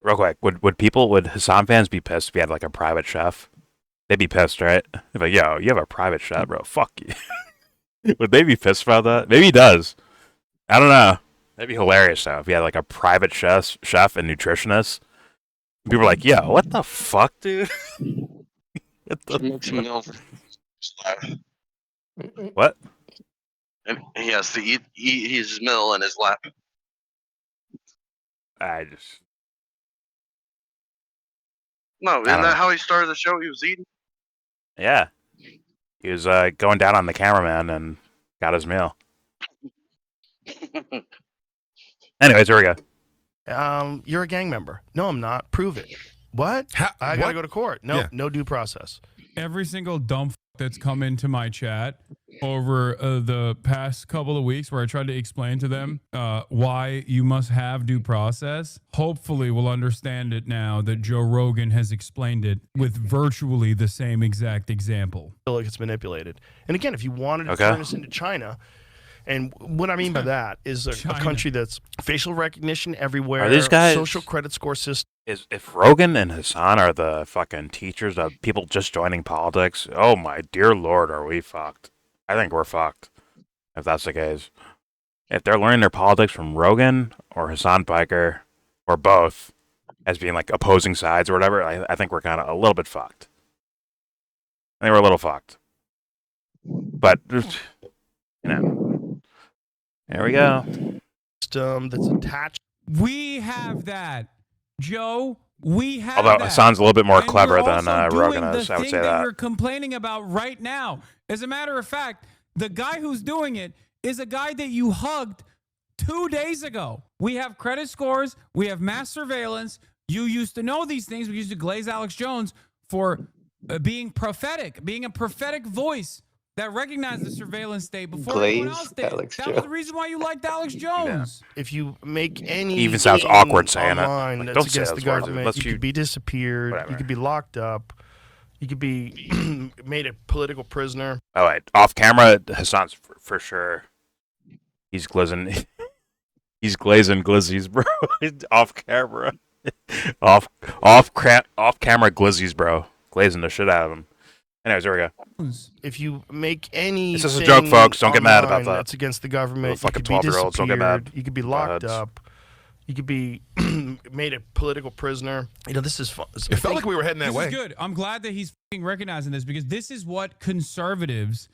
Real quick, would Hasan fans be pissed if he had like a private chef? They'd be pissed, right? They'd be like, yo, you have a private chef, bro. Fuck you. Would they be pissed about that? Maybe he does. I don't know. That'd be hilarious though if he had like a private chef and nutritionist. People are like, yo, what the fuck, dude? What the Makes him ill. what? And he has to eat his meal in his lap. I just No, isn't don't know. that how he started the show? He was eating. yeah. He was going down on the cameraman and got his meal. Anyways, here we go. You're a gang member. No, I'm not. Prove it. What? I gotta go to court. No, Yeah. no due process. Every single dumb that's come into my chat over the past couple of weeks where I tried to explain to them why you must have due process, hopefully will understand it now that Joe Rogan has explained it with virtually the same exact example. I feel like it's manipulated. And again, if you wanted to Okay. turn us into China, and what I mean by that is a China. country that's facial recognition everywhere. Are these guys- social credit score system? If Rogan and Hasan are the fucking teachers of people just joining politics, oh my dear lord, are we fucked? I think we're fucked. If that's the case, if they're learning their politics from Rogan or Hasan Piker or both, as being like opposing sides or whatever, I think we're kind of a little bit fucked. I think we're a little fucked. But you know, there we go. That's attached. We have that, Joe. We have Although that. Hasan's a little bit more And clever you're than also doing Rogan the is, I would thing say that. you're complaining about right now. As a matter of fact, the guy who's doing it is a guy that you hugged 2 days ago. We have credit scores. We have mass surveillance. You used to know these things. We used to glaze Alex Jones for being prophetic, being a prophetic voice that recognized the surveillance state before everyone Glaze else did. Alex That was the reason why you liked Alex Jones. If you make any Even sounds awkward saying it. online Like, that's don't say against those the words. government, Unless you you- could be disappeared. Whatever. You could be locked up. You could be made a political prisoner. Oh, wait. Off camera, Hasan's for sure. He's glazing. He's glazing glizzies, bro. Off camera. off camera glizzies, bro. Glazing the shit out of him. Anyways, there we go. If you make any, This is a joke, folks. Don't get mad about that. That's against the government. Little fucking you could be 12-year-olds, don't get mad. disappeared. You could be locked Go ahead. up. You could be made a political prisoner. You know, this is fun. It felt like we were heading that This way. is good. I'm glad that he's fucking recognizing this because this is what conservatives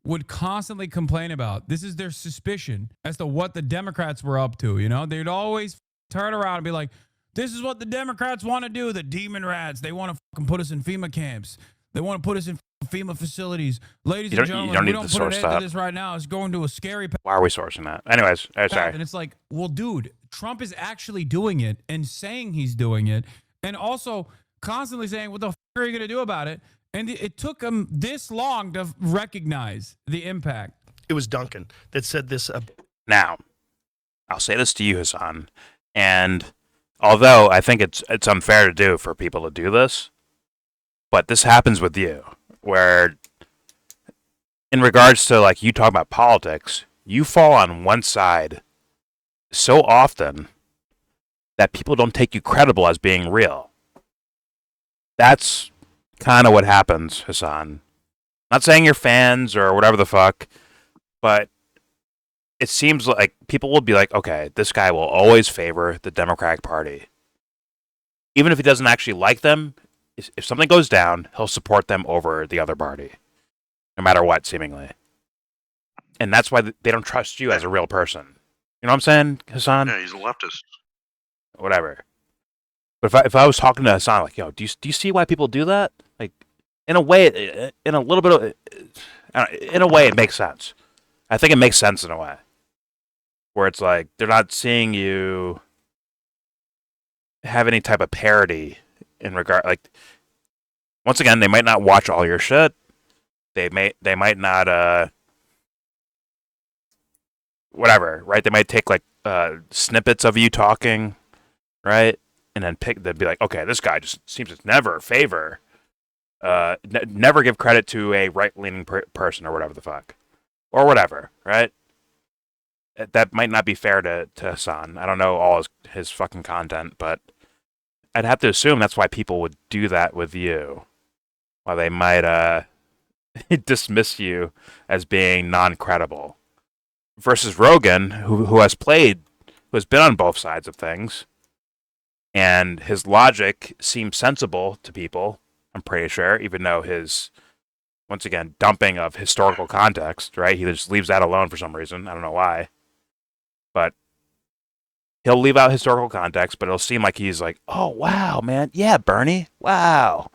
would constantly complain about. This is their suspicion as to what the Democrats were up to. You know, they'd always turn around and be like, This is what the Democrats want to do. The demon rats. They want to fucking put us in FEMA camps. They want to put us in FEMA facilities. Ladies and gentlemen, we don't put an end to this right now. It's going to a scary path. Why are we sourcing that? Anyways, sorry. And it's like, well, dude, Trump is actually doing it and saying he's doing it, and also constantly saying, what the fuck are you going to do about it? And it took him this long to recognize the impact. It was Duncan that said this. Now, I'll say this to you, Hasan, and although I think it's unfair to do for people to do this, but this happens with you, where in regards to like you talk about politics, you fall on one side so often that people don't take you credible as being real. That's kind of what happens, Hasan. Not saying you're fans or whatever the fuck, but it seems like people will be like, okay, this guy will always favor the Democratic Party. Even if he doesn't actually like them, if something goes down, he'll support them over the other party. No matter what, seemingly. And that's why they don't trust you as a real person. You know what I'm saying, Hasan? Yeah, he's a leftist. Whatever. But if I was talking to Hasan, like, yo, do you see why people do that? Like, in a way, in a little bit of, in a way, it makes sense. I think it makes sense in a way. Where it's like, they're not seeing you have any type of parody in regard, like, once again, they might not watch all your shit. They might not, whatever, right? They might take, like, snippets of you talking, right? And then they'd be like, okay, this guy just seems to never favor, never give credit to a right-leaning person or whatever the fuck. Or whatever, right? That might not be fair to Hasan. I don't know all his fucking content, but I'd have to assume that's why people would do that with you. Why they might dismiss you as being non-credible. Versus Rogan, who has been on both sides of things, and his logic seems sensible to people, I'm pretty sure, even though his, once again, dumping of historical context, right? He just leaves that alone for some reason. I don't know why. But he'll leave out historical context, but it'll seem like he's like, oh, wow, man. Yeah, Bernie. Wow.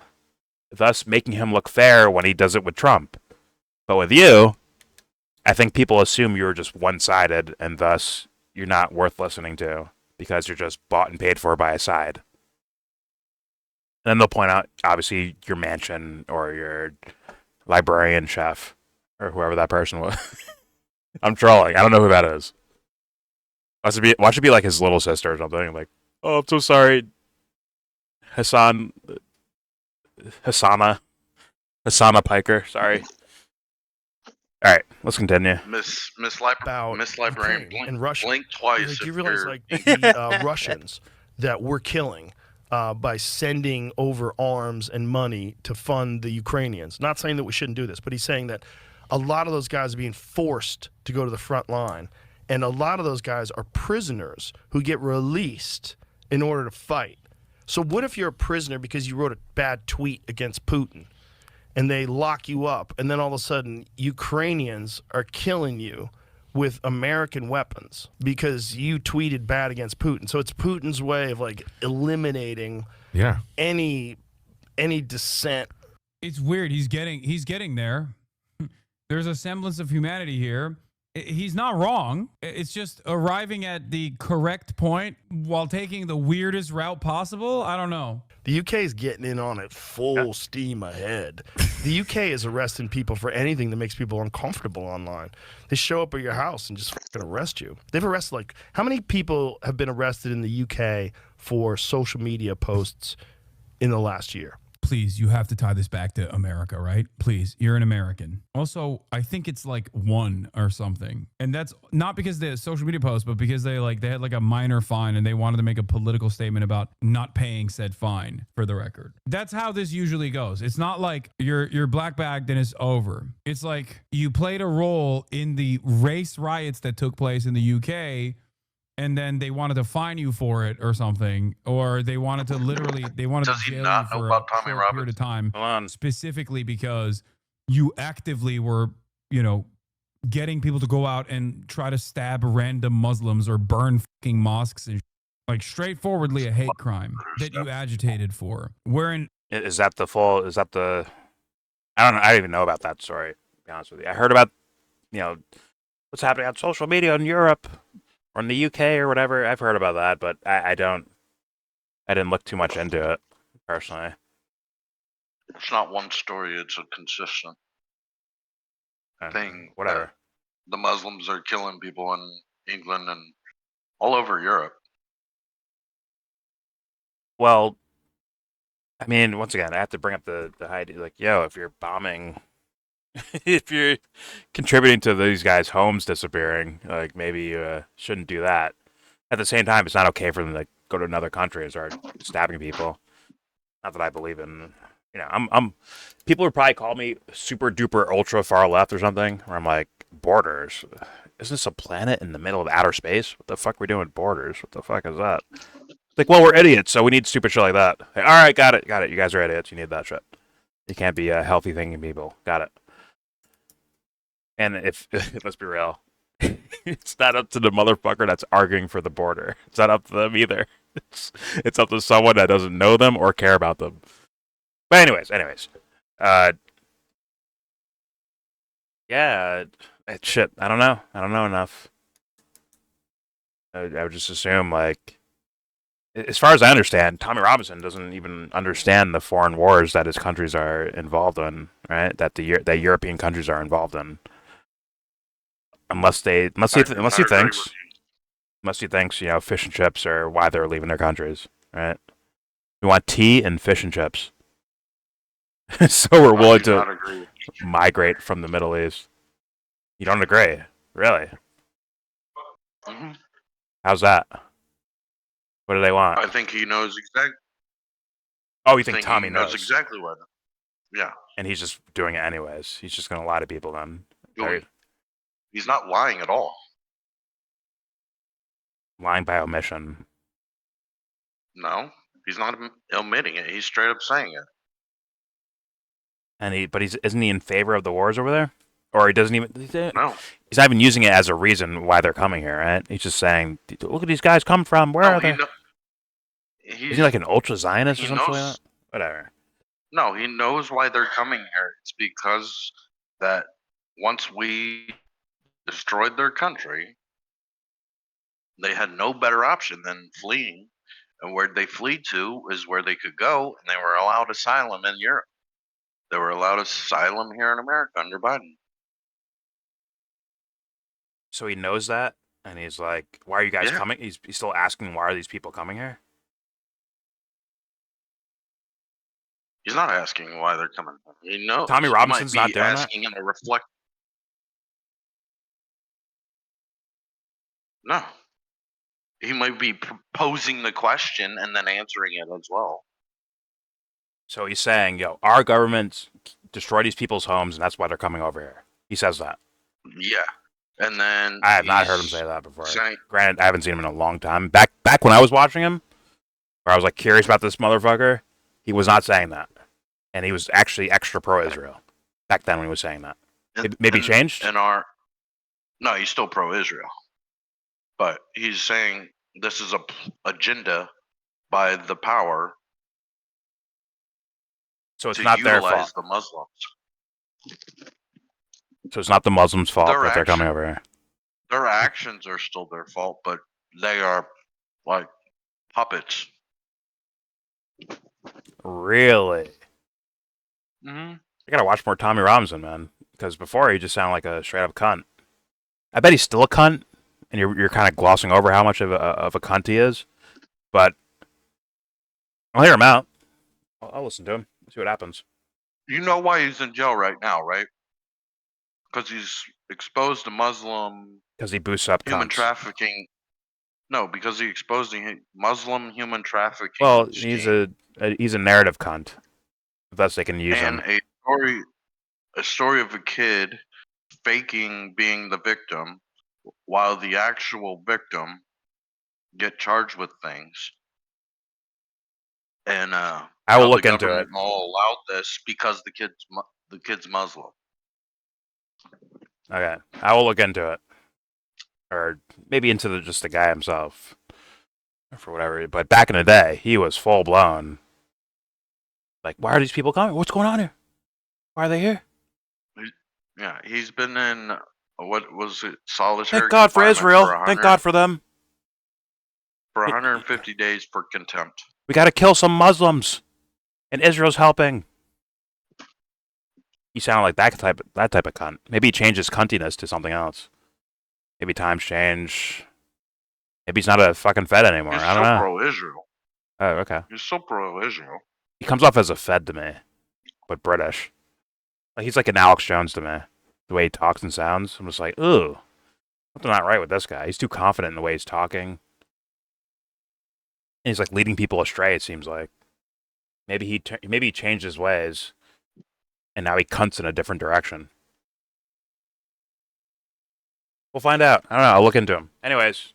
Thus making him look fair when he does it with Trump. But with you, I think people assume you're just one-sided, and thus you're not worth listening to because you're just bought and paid for by a side. And then they'll point out, obviously, your mansion or your librarian chef or whoever that person was. I'm trolling. I don't know who that is. Watch it be like his little sister or something. Like, oh, I'm so sorry, Hasan Piker. Sorry. All right, let's continue. Miss About Librarian Ukraine and Russia. blink twice. Like, if you realize, you're- like, the Russians that we're killing by sending over arms and money to fund the Ukrainians. Not saying that we shouldn't do this, but he's saying that a lot of those guys are being forced to go to the front line. And a lot of those guys are prisoners who get released in order to fight. So what if you're a prisoner because you wrote a bad tweet against Putin and they lock you up, and then all of a sudden Ukrainians are killing you with American weapons because you tweeted bad against Putin? So it's Putin's way of like eliminating any dissent. It's weird. He's getting there. There's a semblance of humanity here. He's not wrong. It's just arriving at the correct point while taking the weirdest route possible. I don't know. The UK is getting in on it full steam ahead. The UK is arresting people for anything that makes people uncomfortable online. They show up at your house and just fucking arrest you. They've arrested, like, how many people have been arrested in the UK for social media posts in the last year? Please, you have to tie this back to America, right? Please, you're an American. Also, I think it's like 1 or something. And that's not because they social media posts, but because they had like a minor fine and they wanted to make a political statement about not paying said fine, for the record. That's how this usually goes. It's not like you're black bagged and it's over. It's like you played a role in the race riots that took place in the UK, and then they wanted to fine you for it or something, or they wanted to Does he jail not you know for about a Tommy short Robbins? period of time, Hold on. specifically because you actively were, getting people to go out and try to stab random Muslims or burn fucking mosques and like straightforwardly a hate crime that you agitated for. Wherein Is that the full? Is that the? I don't know. I don't even know about that story. To be honest with you, I heard about what's happening on social media in Europe or in the UK or whatever. I've heard about that, but I don't. I didn't look too much into it personally. It's not one story, it's a consistent thing. Whatever. The Muslims are killing people in England and all over Europe. Well, I mean, once again, I have to bring up the idea, like, yo, if you're bombing, if you're contributing to these guys' homes disappearing, like, maybe you shouldn't do that. At the same time, it's not okay for them to go to another country and start stabbing people. Not that I believe in, I'm people would probably call me super duper ultra far left or something, where I'm like, borders? Isn't this a planet in the middle of outer space? What the fuck are we doing with borders? What the fuck is that? Like, well, we're idiots, so we need stupid shit like that. Like, all right, got it. You guys are idiots. You need that shit. You can't be healthy thinking people. Got it. And if let's be real, it's not up to the motherfucker that's arguing for the border. It's not up to them either. It's up to someone that doesn't know them or care about them. But anyways, yeah, shit. I don't know enough. I would just assume, like, as far as I understand, Tommy Robinson doesn't even understand the foreign wars that his countries are involved in, right? That that European countries are involved in, unless he thinks, fish and chips are why they're leaving their countries, right? We want tea and fish and chips, so we're willing to migrate from the Middle East. You don't agree, really? Mm-hmm. How's that? What do they want? I think he knows exactly. Oh, you think Tommy knows exactly what? Yeah. And he's just doing it anyways. He's just gonna lie to people then. He's not lying at all. Lying by omission. No, he's not omitting it. He's straight up saying it. And isn't he in favor of the wars over there? Or he doesn't even. No. He's not even using it as a reason why they're coming here, right? He's just saying, "Look at these guys come from. Where are they?" Is he like an ultra Zionist or something like that? Whatever. No, he knows why they're coming here. It's because that once we destroyed their country, they had no better option than fleeing. And where they flee to is where they could go, and they were allowed asylum in Europe. They were allowed asylum here in America under Biden. So he knows that, and he's like, "Why are you guys coming?" He's still asking, "Why are these people coming here?" He's not asking why they're coming. He knows. Tommy Robinson's not doing asking that. In a reflect. No. He might be posing the question and then answering it as well. So he's saying, "Yo, our government destroyed these people's homes, and that's why they're coming over here." He says that. Yeah. And then I have not heard him say that before. Granted, I haven't seen him in a long time. Back when I was watching him, where I was like curious about this motherfucker, he was not saying that, and he was actually extra pro-Israel back then when he was saying that. Maybe changed. No, he's still pro-Israel, but he's saying this is a agenda by the power. So it's not their fault. The Muslims. So it's not the Muslims' fault that they're coming over here. Their actions are still their fault, but they are like puppets. Really? Mm-hmm. I gotta watch more Tommy Robinson, man. Because before he just sounded like a straight up cunt. I bet he's still a cunt, and you're kind of glossing over how much of a cunt he is. But I'll hear him out. I'll listen to him. See what happens. You know why he's in jail right now, right? Because he's exposed to Muslim. Because he boosts up human cunts. Trafficking. No, because he exposed Muslim human trafficking. Well, he's a narrative cunt. If that's they can use him. And a story of a kid faking being the victim, while the actual victim get charged with things. And I will look into it. All allowed this because the kid's Muslim. Okay, I will look into it, or maybe into just the guy himself. for whatever. But back in the day, he was full blown. Like, why are these people coming? What's going on here? Why are they here? Yeah, he's been in what was it, solitary Thank God for confinement Israel. for Thank God for them. for 150 days for contempt. We got to kill some Muslims, and Israel's helping. He sounded like that type of cunt. Maybe he changed his cuntiness to something else. Maybe times change. Maybe he's not a fucking Fed anymore. He's I don't so know. pro-Israel. Oh, okay. He's so pro-Israel. He comes off as a Fed to me, but British. Like, he's like an Alex Jones to me. The way he talks and sounds, I'm just like, ooh, something not right with this guy. He's too confident in the way he's talking. And he's like leading people astray. It seems like maybe he changed his ways, and now he cunts in a different direction. We'll find out. I don't know. I'll look into him. Anyways,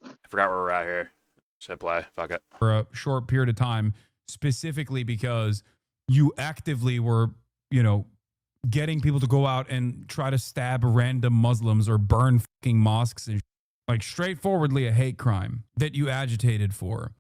I forgot where we're at here. Said play. Fuck it. For a short period of time, specifically because you actively were, getting people to go out and try to stab random Muslims or burn fucking mosques and like straightforwardly a hate crime that you agitated for.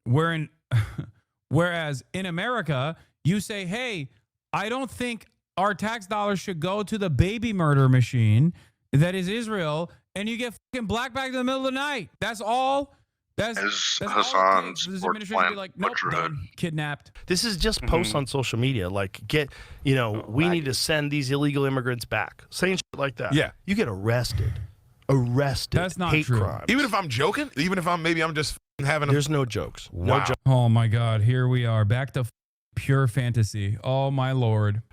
Whereas in America, you say, hey, I don't think our tax dollars should go to the baby murder machine that is Israel, and you get fucking blackbagged in the middle of the night. That's all. That's all it Hasan takes for this supports administration to be Planned like, nope, Parenthood. done, kidnapped. This is just posts on social media. Like, we need to send these illegal immigrants back. Saying shit like that. Yeah. You get arrested. Arrested. That's not hate true. crimes. Even if I'm joking, even if I'm just having a There's no jokes. Wow. No jokes. Oh my God, here we are back to pure fantasy. Oh my Lord.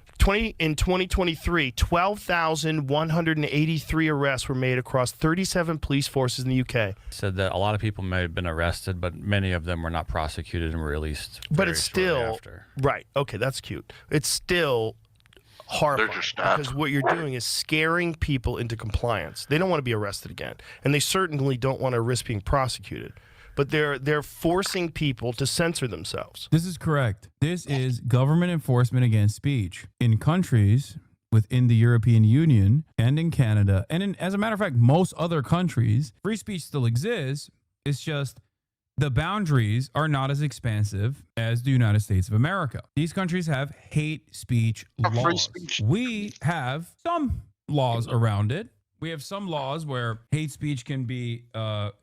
In 2023, 12,183 arrests were made across 37 police forces in the UK. Said that a lot of people may have been arrested, but many of them were not prosecuted and were released. But very it's shortly still after. right. Okay, that's cute. It's still horrifying just stabbed. because what you're doing is scaring people into compliance. They don't want to be arrested again, and they certainly don't want to risk being prosecuted. But they're forcing people to censor themselves. This is correct. This is government enforcement against speech in countries within the European Union and in Canada. And as a matter of fact, most other countries, free speech still exists. It's just the boundaries are not as expansive as the United States of America. These countries have hate speech Free laws. speech. We have some laws around it. We have some laws where hate speech can be,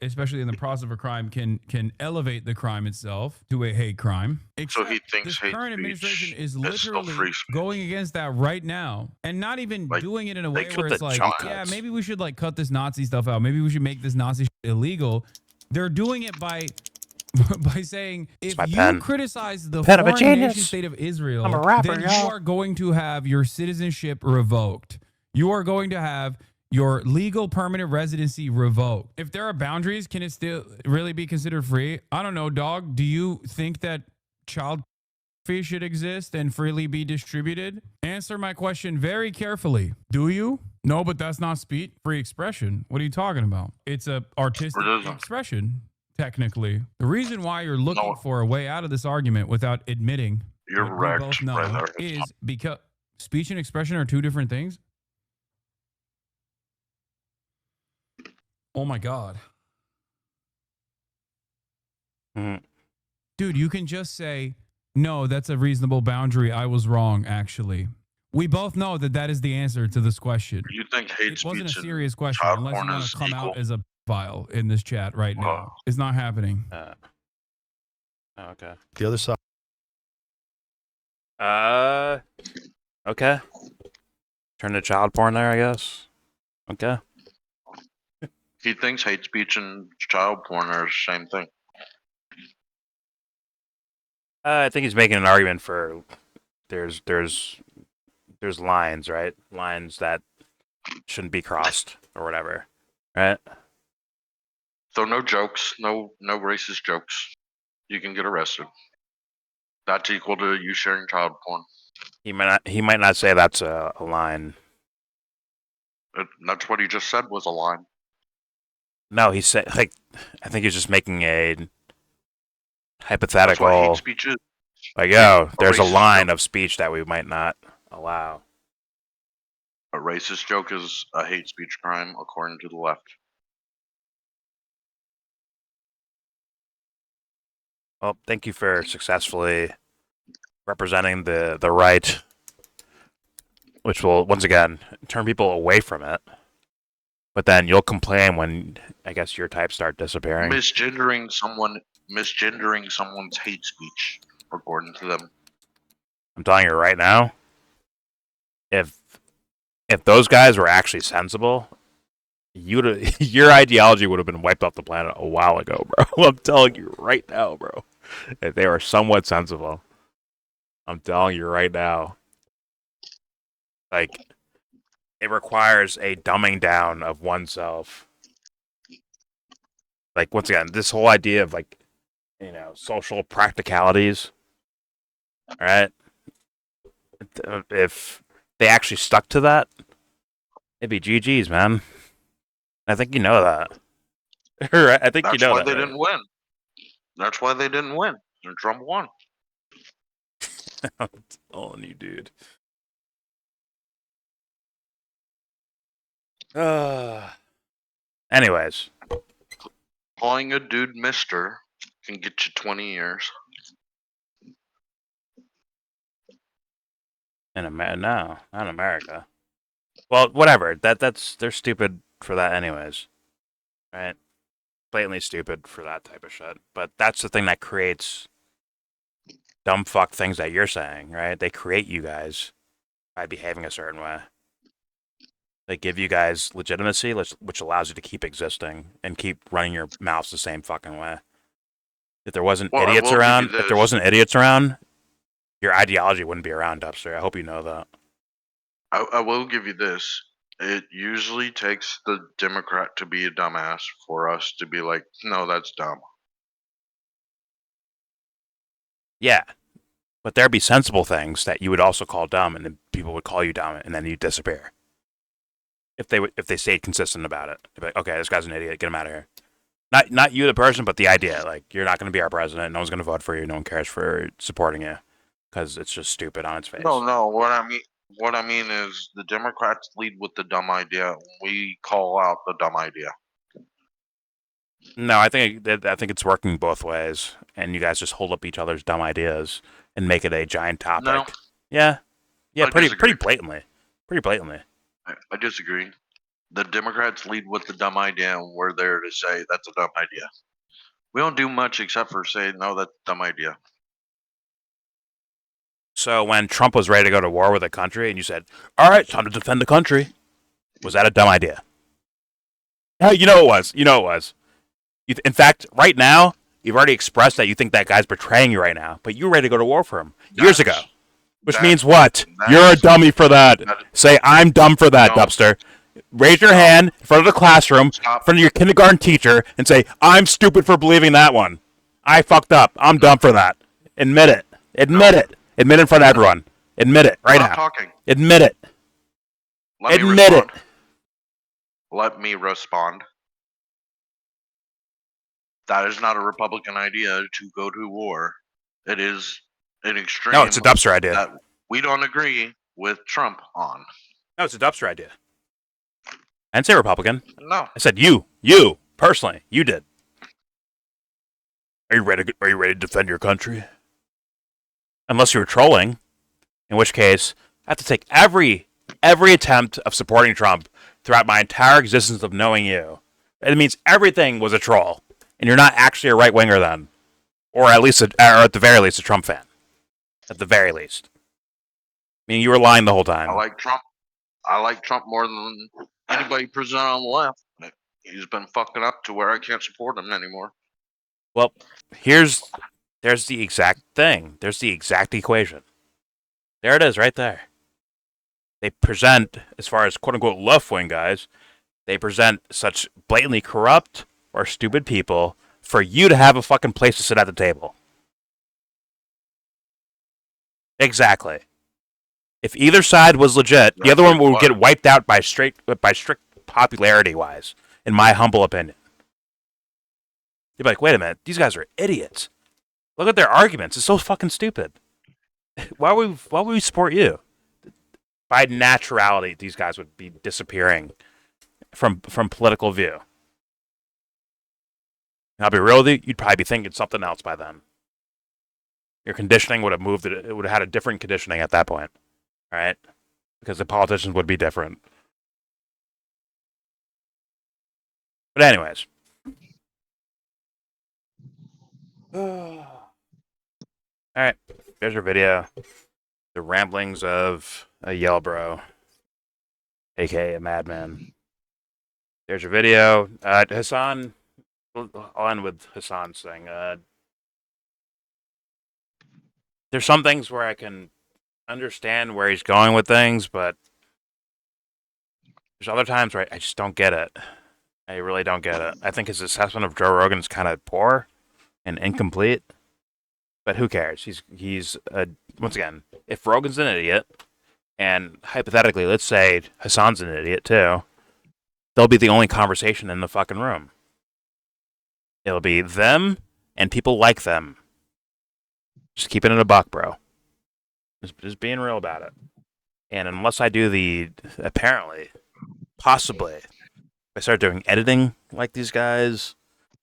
especially in the process of a crime, can elevate the crime itself to a hate crime. So he Except thinks this hate current administration speech is is still literally free speech. going against that right now, and not even Like, doing it in a they way cut where it's the like, jump yeah, cuts. maybe we should like cut this Nazi stuff out. Maybe we should make this Nazi shit illegal. They're doing it by saying if my you pen. criticize the Pen of a foreign nation genius. state of Israel, I'm a rapper, then you y'all. are going to have your citizenship revoked. You are going to have your legal permanent residency revoked. If there are boundaries, can it still really be considered free? I don't know, dog. Do you think that child pornography should exist and freely be distributed? Answer my question very carefully. Do you? No, but that's not speech. Free expression. What are you talking about? It's a artistic It isn't. expression, technically. The reason why you're looking No. for a way out of this argument without admitting You're what we wrecked, both know brother. is because speech and expression are two different things. Oh my God. Mhm. Dude, you can just say, no, that's a reasonable boundary. I was wrong, actually. We both know that that is the answer to this question. You think hate It wasn't a speech serious and question child unless you porn want is to come equal? out as a file in this chat right now. It's not happening. Okay. The other side. Okay. Turn to child porn there, I guess. Okay. He thinks hate speech and child porn are the same thing. I think he's making an argument for there's lines, right? Lines that shouldn't be crossed or whatever, right? So no jokes, no racist jokes. You can get arrested. That's equal to you sharing child porn. He might not say that's a line. That's what he just said was a line. No, he said I think he's just making a That's what hypothetical. hate speech is. Like, yo, there's a racist line joke. of speech that we might not allow. A racist joke is a hate speech crime according to the left. Well, thank you for successfully representing the right, which will once again turn people away from it. But then you'll complain when I guess your types start disappearing. Misgendering someone's hate speech, according to them. I'm telling you right now, if those guys were actually sensible, your ideology would have been wiped off the planet a while ago, bro. I'm telling you right now, bro. If they were somewhat sensible, I'm telling you right now. Like, it requires a dumbing down of oneself. Like, once again, this whole idea of, like, social practicalities, right? If they actually stuck to that, it'd be GG's, man. I think you know that. Right? I think That's you know why that. they Right? didn't win. That's why they didn't win. And Trump won. I'm telling you, dude. Anyways, Calling a dude Mister can get you 20 years. no, not in America. Well, whatever. They're stupid for that, anyways. Right? Blatantly stupid for that type of shit. But that's the thing that creates dumb fuck things that you're saying, right? They create you guys by behaving a certain way. They give you guys legitimacy, which allows you to keep existing and keep running your mouths the same fucking way. If there wasn't idiots around, your ideology wouldn't be around, Dubster. I hope you know that. I will give you this. It usually takes the Democrat to be a dumbass for us to be like, no, that's dumb. Yeah, but there'd be sensible things that you would also call dumb, and then people would call you dumb, and then you'd disappear. If they stayed consistent about it, they'd be like, okay, this guy's an idiot, get him out of here. Not you, the person, but the idea. Like, you're not going to be our president. No one's going to vote for you. No one cares for supporting you because it's just stupid on its face. No. What I mean is the Democrats lead with the dumb idea. We call out the dumb idea. No, I think it's working both ways, and you guys just hold up each other's dumb ideas and make it a giant topic. No. Yeah, I pretty disagree. blatantly. I disagree. The Democrats lead with the dumb idea, and we're there to say that's a dumb idea. We don't do much except for say, no, that's a dumb idea. So when Trump was ready to go to war with a country, and you said, "All right, time to defend the country," was that a dumb idea? No, you know it was. In fact, right now, you've already expressed that you think that guy's betraying you right now, but you're ready to go to war for him years ago. Which means what? You're a dummy for that. Say, I'm dumb for that, No. Dubster. Raise your hand in front of the classroom, in front of your kindergarten teacher, and say, I'm stupid for believing that one. I fucked up. I'm dumb for that. Admit it. Admit it. Admit it in front of everyone. Admit it right Stop now. talking. Admit it. Let me Admit it. respond. Let me respond. That is not a Republican idea to go to war. It is an extreme. No, it's a Dubster idea. That we don't agree with Trump on. No, it's a Dubster idea. I didn't say Republican. No. I said you personally, you did. Are you ready to defend your country? Unless you were trolling, in which case I have to take every attempt of supporting Trump throughout my entire existence of knowing you. And it means everything was a troll, and you're not actually a right winger then, or at the very least a Trump fan. At the very least, I mean, you were lying the whole time. I like Trump. I like Trump more than anybody presented on the left. He's been fucking up to where I can't support him anymore. Well, there's the exact thing. There's the exact equation. There it is, right there. They present, as far as quote-unquote left-wing guys, they present such blatantly corrupt or stupid people for you to have a fucking place to sit at the table. Exactly. If either side was legit, the other one would get wiped out by strict popularity-wise, in my humble opinion. You'd be like, wait a minute, these guys are idiots. Look at their arguments. It's so fucking stupid. Why would we support you? By naturality, these guys would be disappearing from political view. And I'll be real with you, you'd probably be thinking something else by then. Your conditioning would have moved it would have had a different conditioning at that point. All right? Because the politicians would be different. But anyways. All right. There's your video. The ramblings of a YellBro, aka a madman. There's your video. Hasan, I'll end with Hasan saying, there's some things where I can understand where he's going with things, but there's other times where I just don't get it. I really don't get it. I think his assessment of Joe Rogan is kind of poor and incomplete. But who cares? He's once again, if Rogan's an idiot, and hypothetically, let's say Hasan's an idiot too, they'll be the only conversation in the fucking room. It'll be them and people like them. Just keeping it a buck, bro. Just being real about it. And unless I do possibly, if I start doing editing like these guys,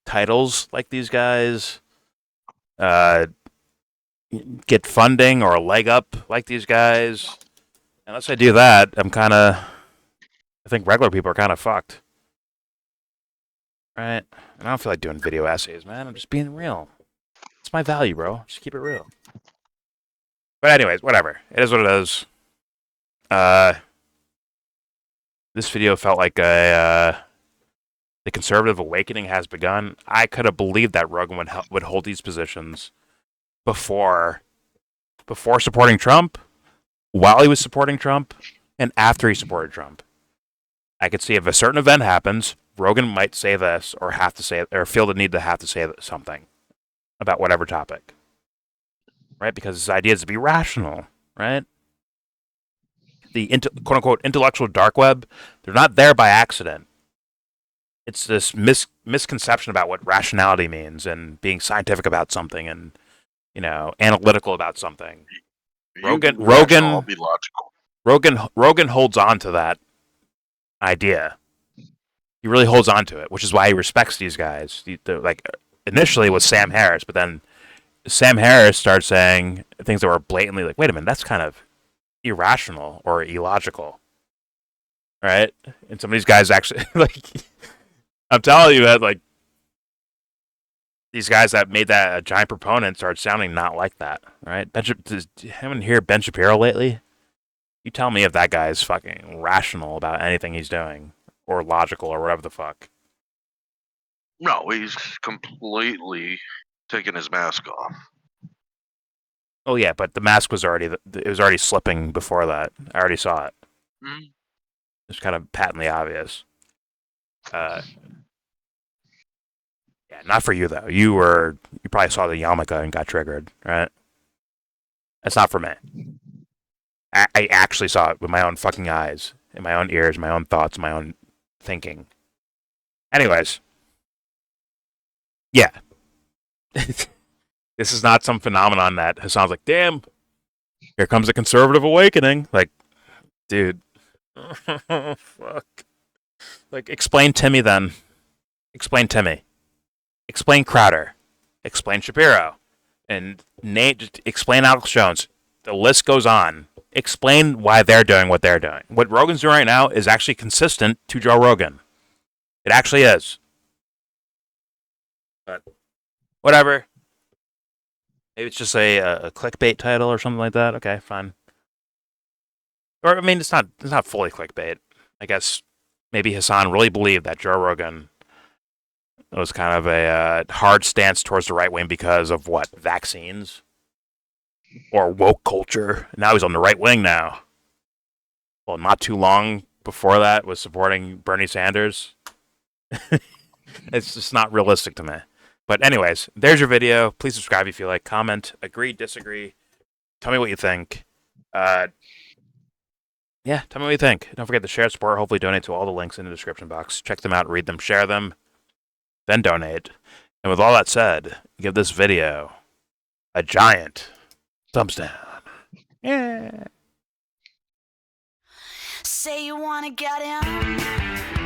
titles like these guys, get funding or a leg up like these guys, unless I do that, I think regular people are kind of fucked. Right? And I don't feel like doing video essays, man. I'm just being real. It's my value, bro. Just keep it real. But anyways, whatever. It is what it is. This video felt like the conservative awakening has begun. I could have believed that Rogan would hold these positions before supporting Trump, while he was supporting Trump, and after he supported Trump. I could see if a certain event happens, Rogan might say this, or have to say, or feel the need to have to say something about whatever topic, right? Because his idea is to be rational, right? The quote-unquote intellectual dark web, they're not there by accident. It's this misconception about what rationality means and being scientific about something and, analytical about something. Rogan be logical. Rogan holds on to that idea. He really holds on to it, which is why he respects these guys. Initially it was Sam Harris, but then Sam Harris started saying things that were blatantly like, wait a minute, that's kind of irrational or illogical, right? And some of these guys actually, I'm telling you that, these guys that made that a giant proponent started sounding not like that, right? Haven't hear Ben Shapiro lately? You tell me if that guy is fucking rational about anything he's doing, or logical, or whatever the fuck. No, he's completely taking his mask off. Oh yeah, but the mask was already slipping before that. I already saw it. Mm-hmm. It's kind of patently obvious. Yeah, not for you though. You probably saw the yarmulke and got triggered, right? That's not for me. I actually saw it with my own fucking eyes, in my own ears, my own thoughts, my own thinking. Anyways, yeah. This is not some phenomenon that Hasan's like, damn, here comes a conservative awakening. Like, dude. Fuck. Explain Timmy then. Explain Timmy. Explain Crowder. Explain Shapiro. And Nate, just explain Alex Jones. The list goes on. Explain why they're doing what they're doing. What Rogan's doing right now is actually consistent to Joe Rogan. It actually is. But whatever. Maybe it's just a clickbait title or something like that. Okay, fine. Or, I mean, it's not fully clickbait. I guess maybe Hasan really believed that Joe Rogan was kind of a hard stance towards the right wing because of what? Vaccines? Or woke culture? Now he's on the right wing now. Well, not too long before that was supporting Bernie Sanders. It's just not realistic to me. But anyways, there's your video. Please subscribe if you like. Comment, agree, disagree. Tell me what you think. Yeah, tell me what you think. Don't forget to share, support, hopefully donate to all the links in the description box. Check them out, read them, share them, then donate. And with all that said, give this video a giant thumbs down. Yeah. Say you wanna get in.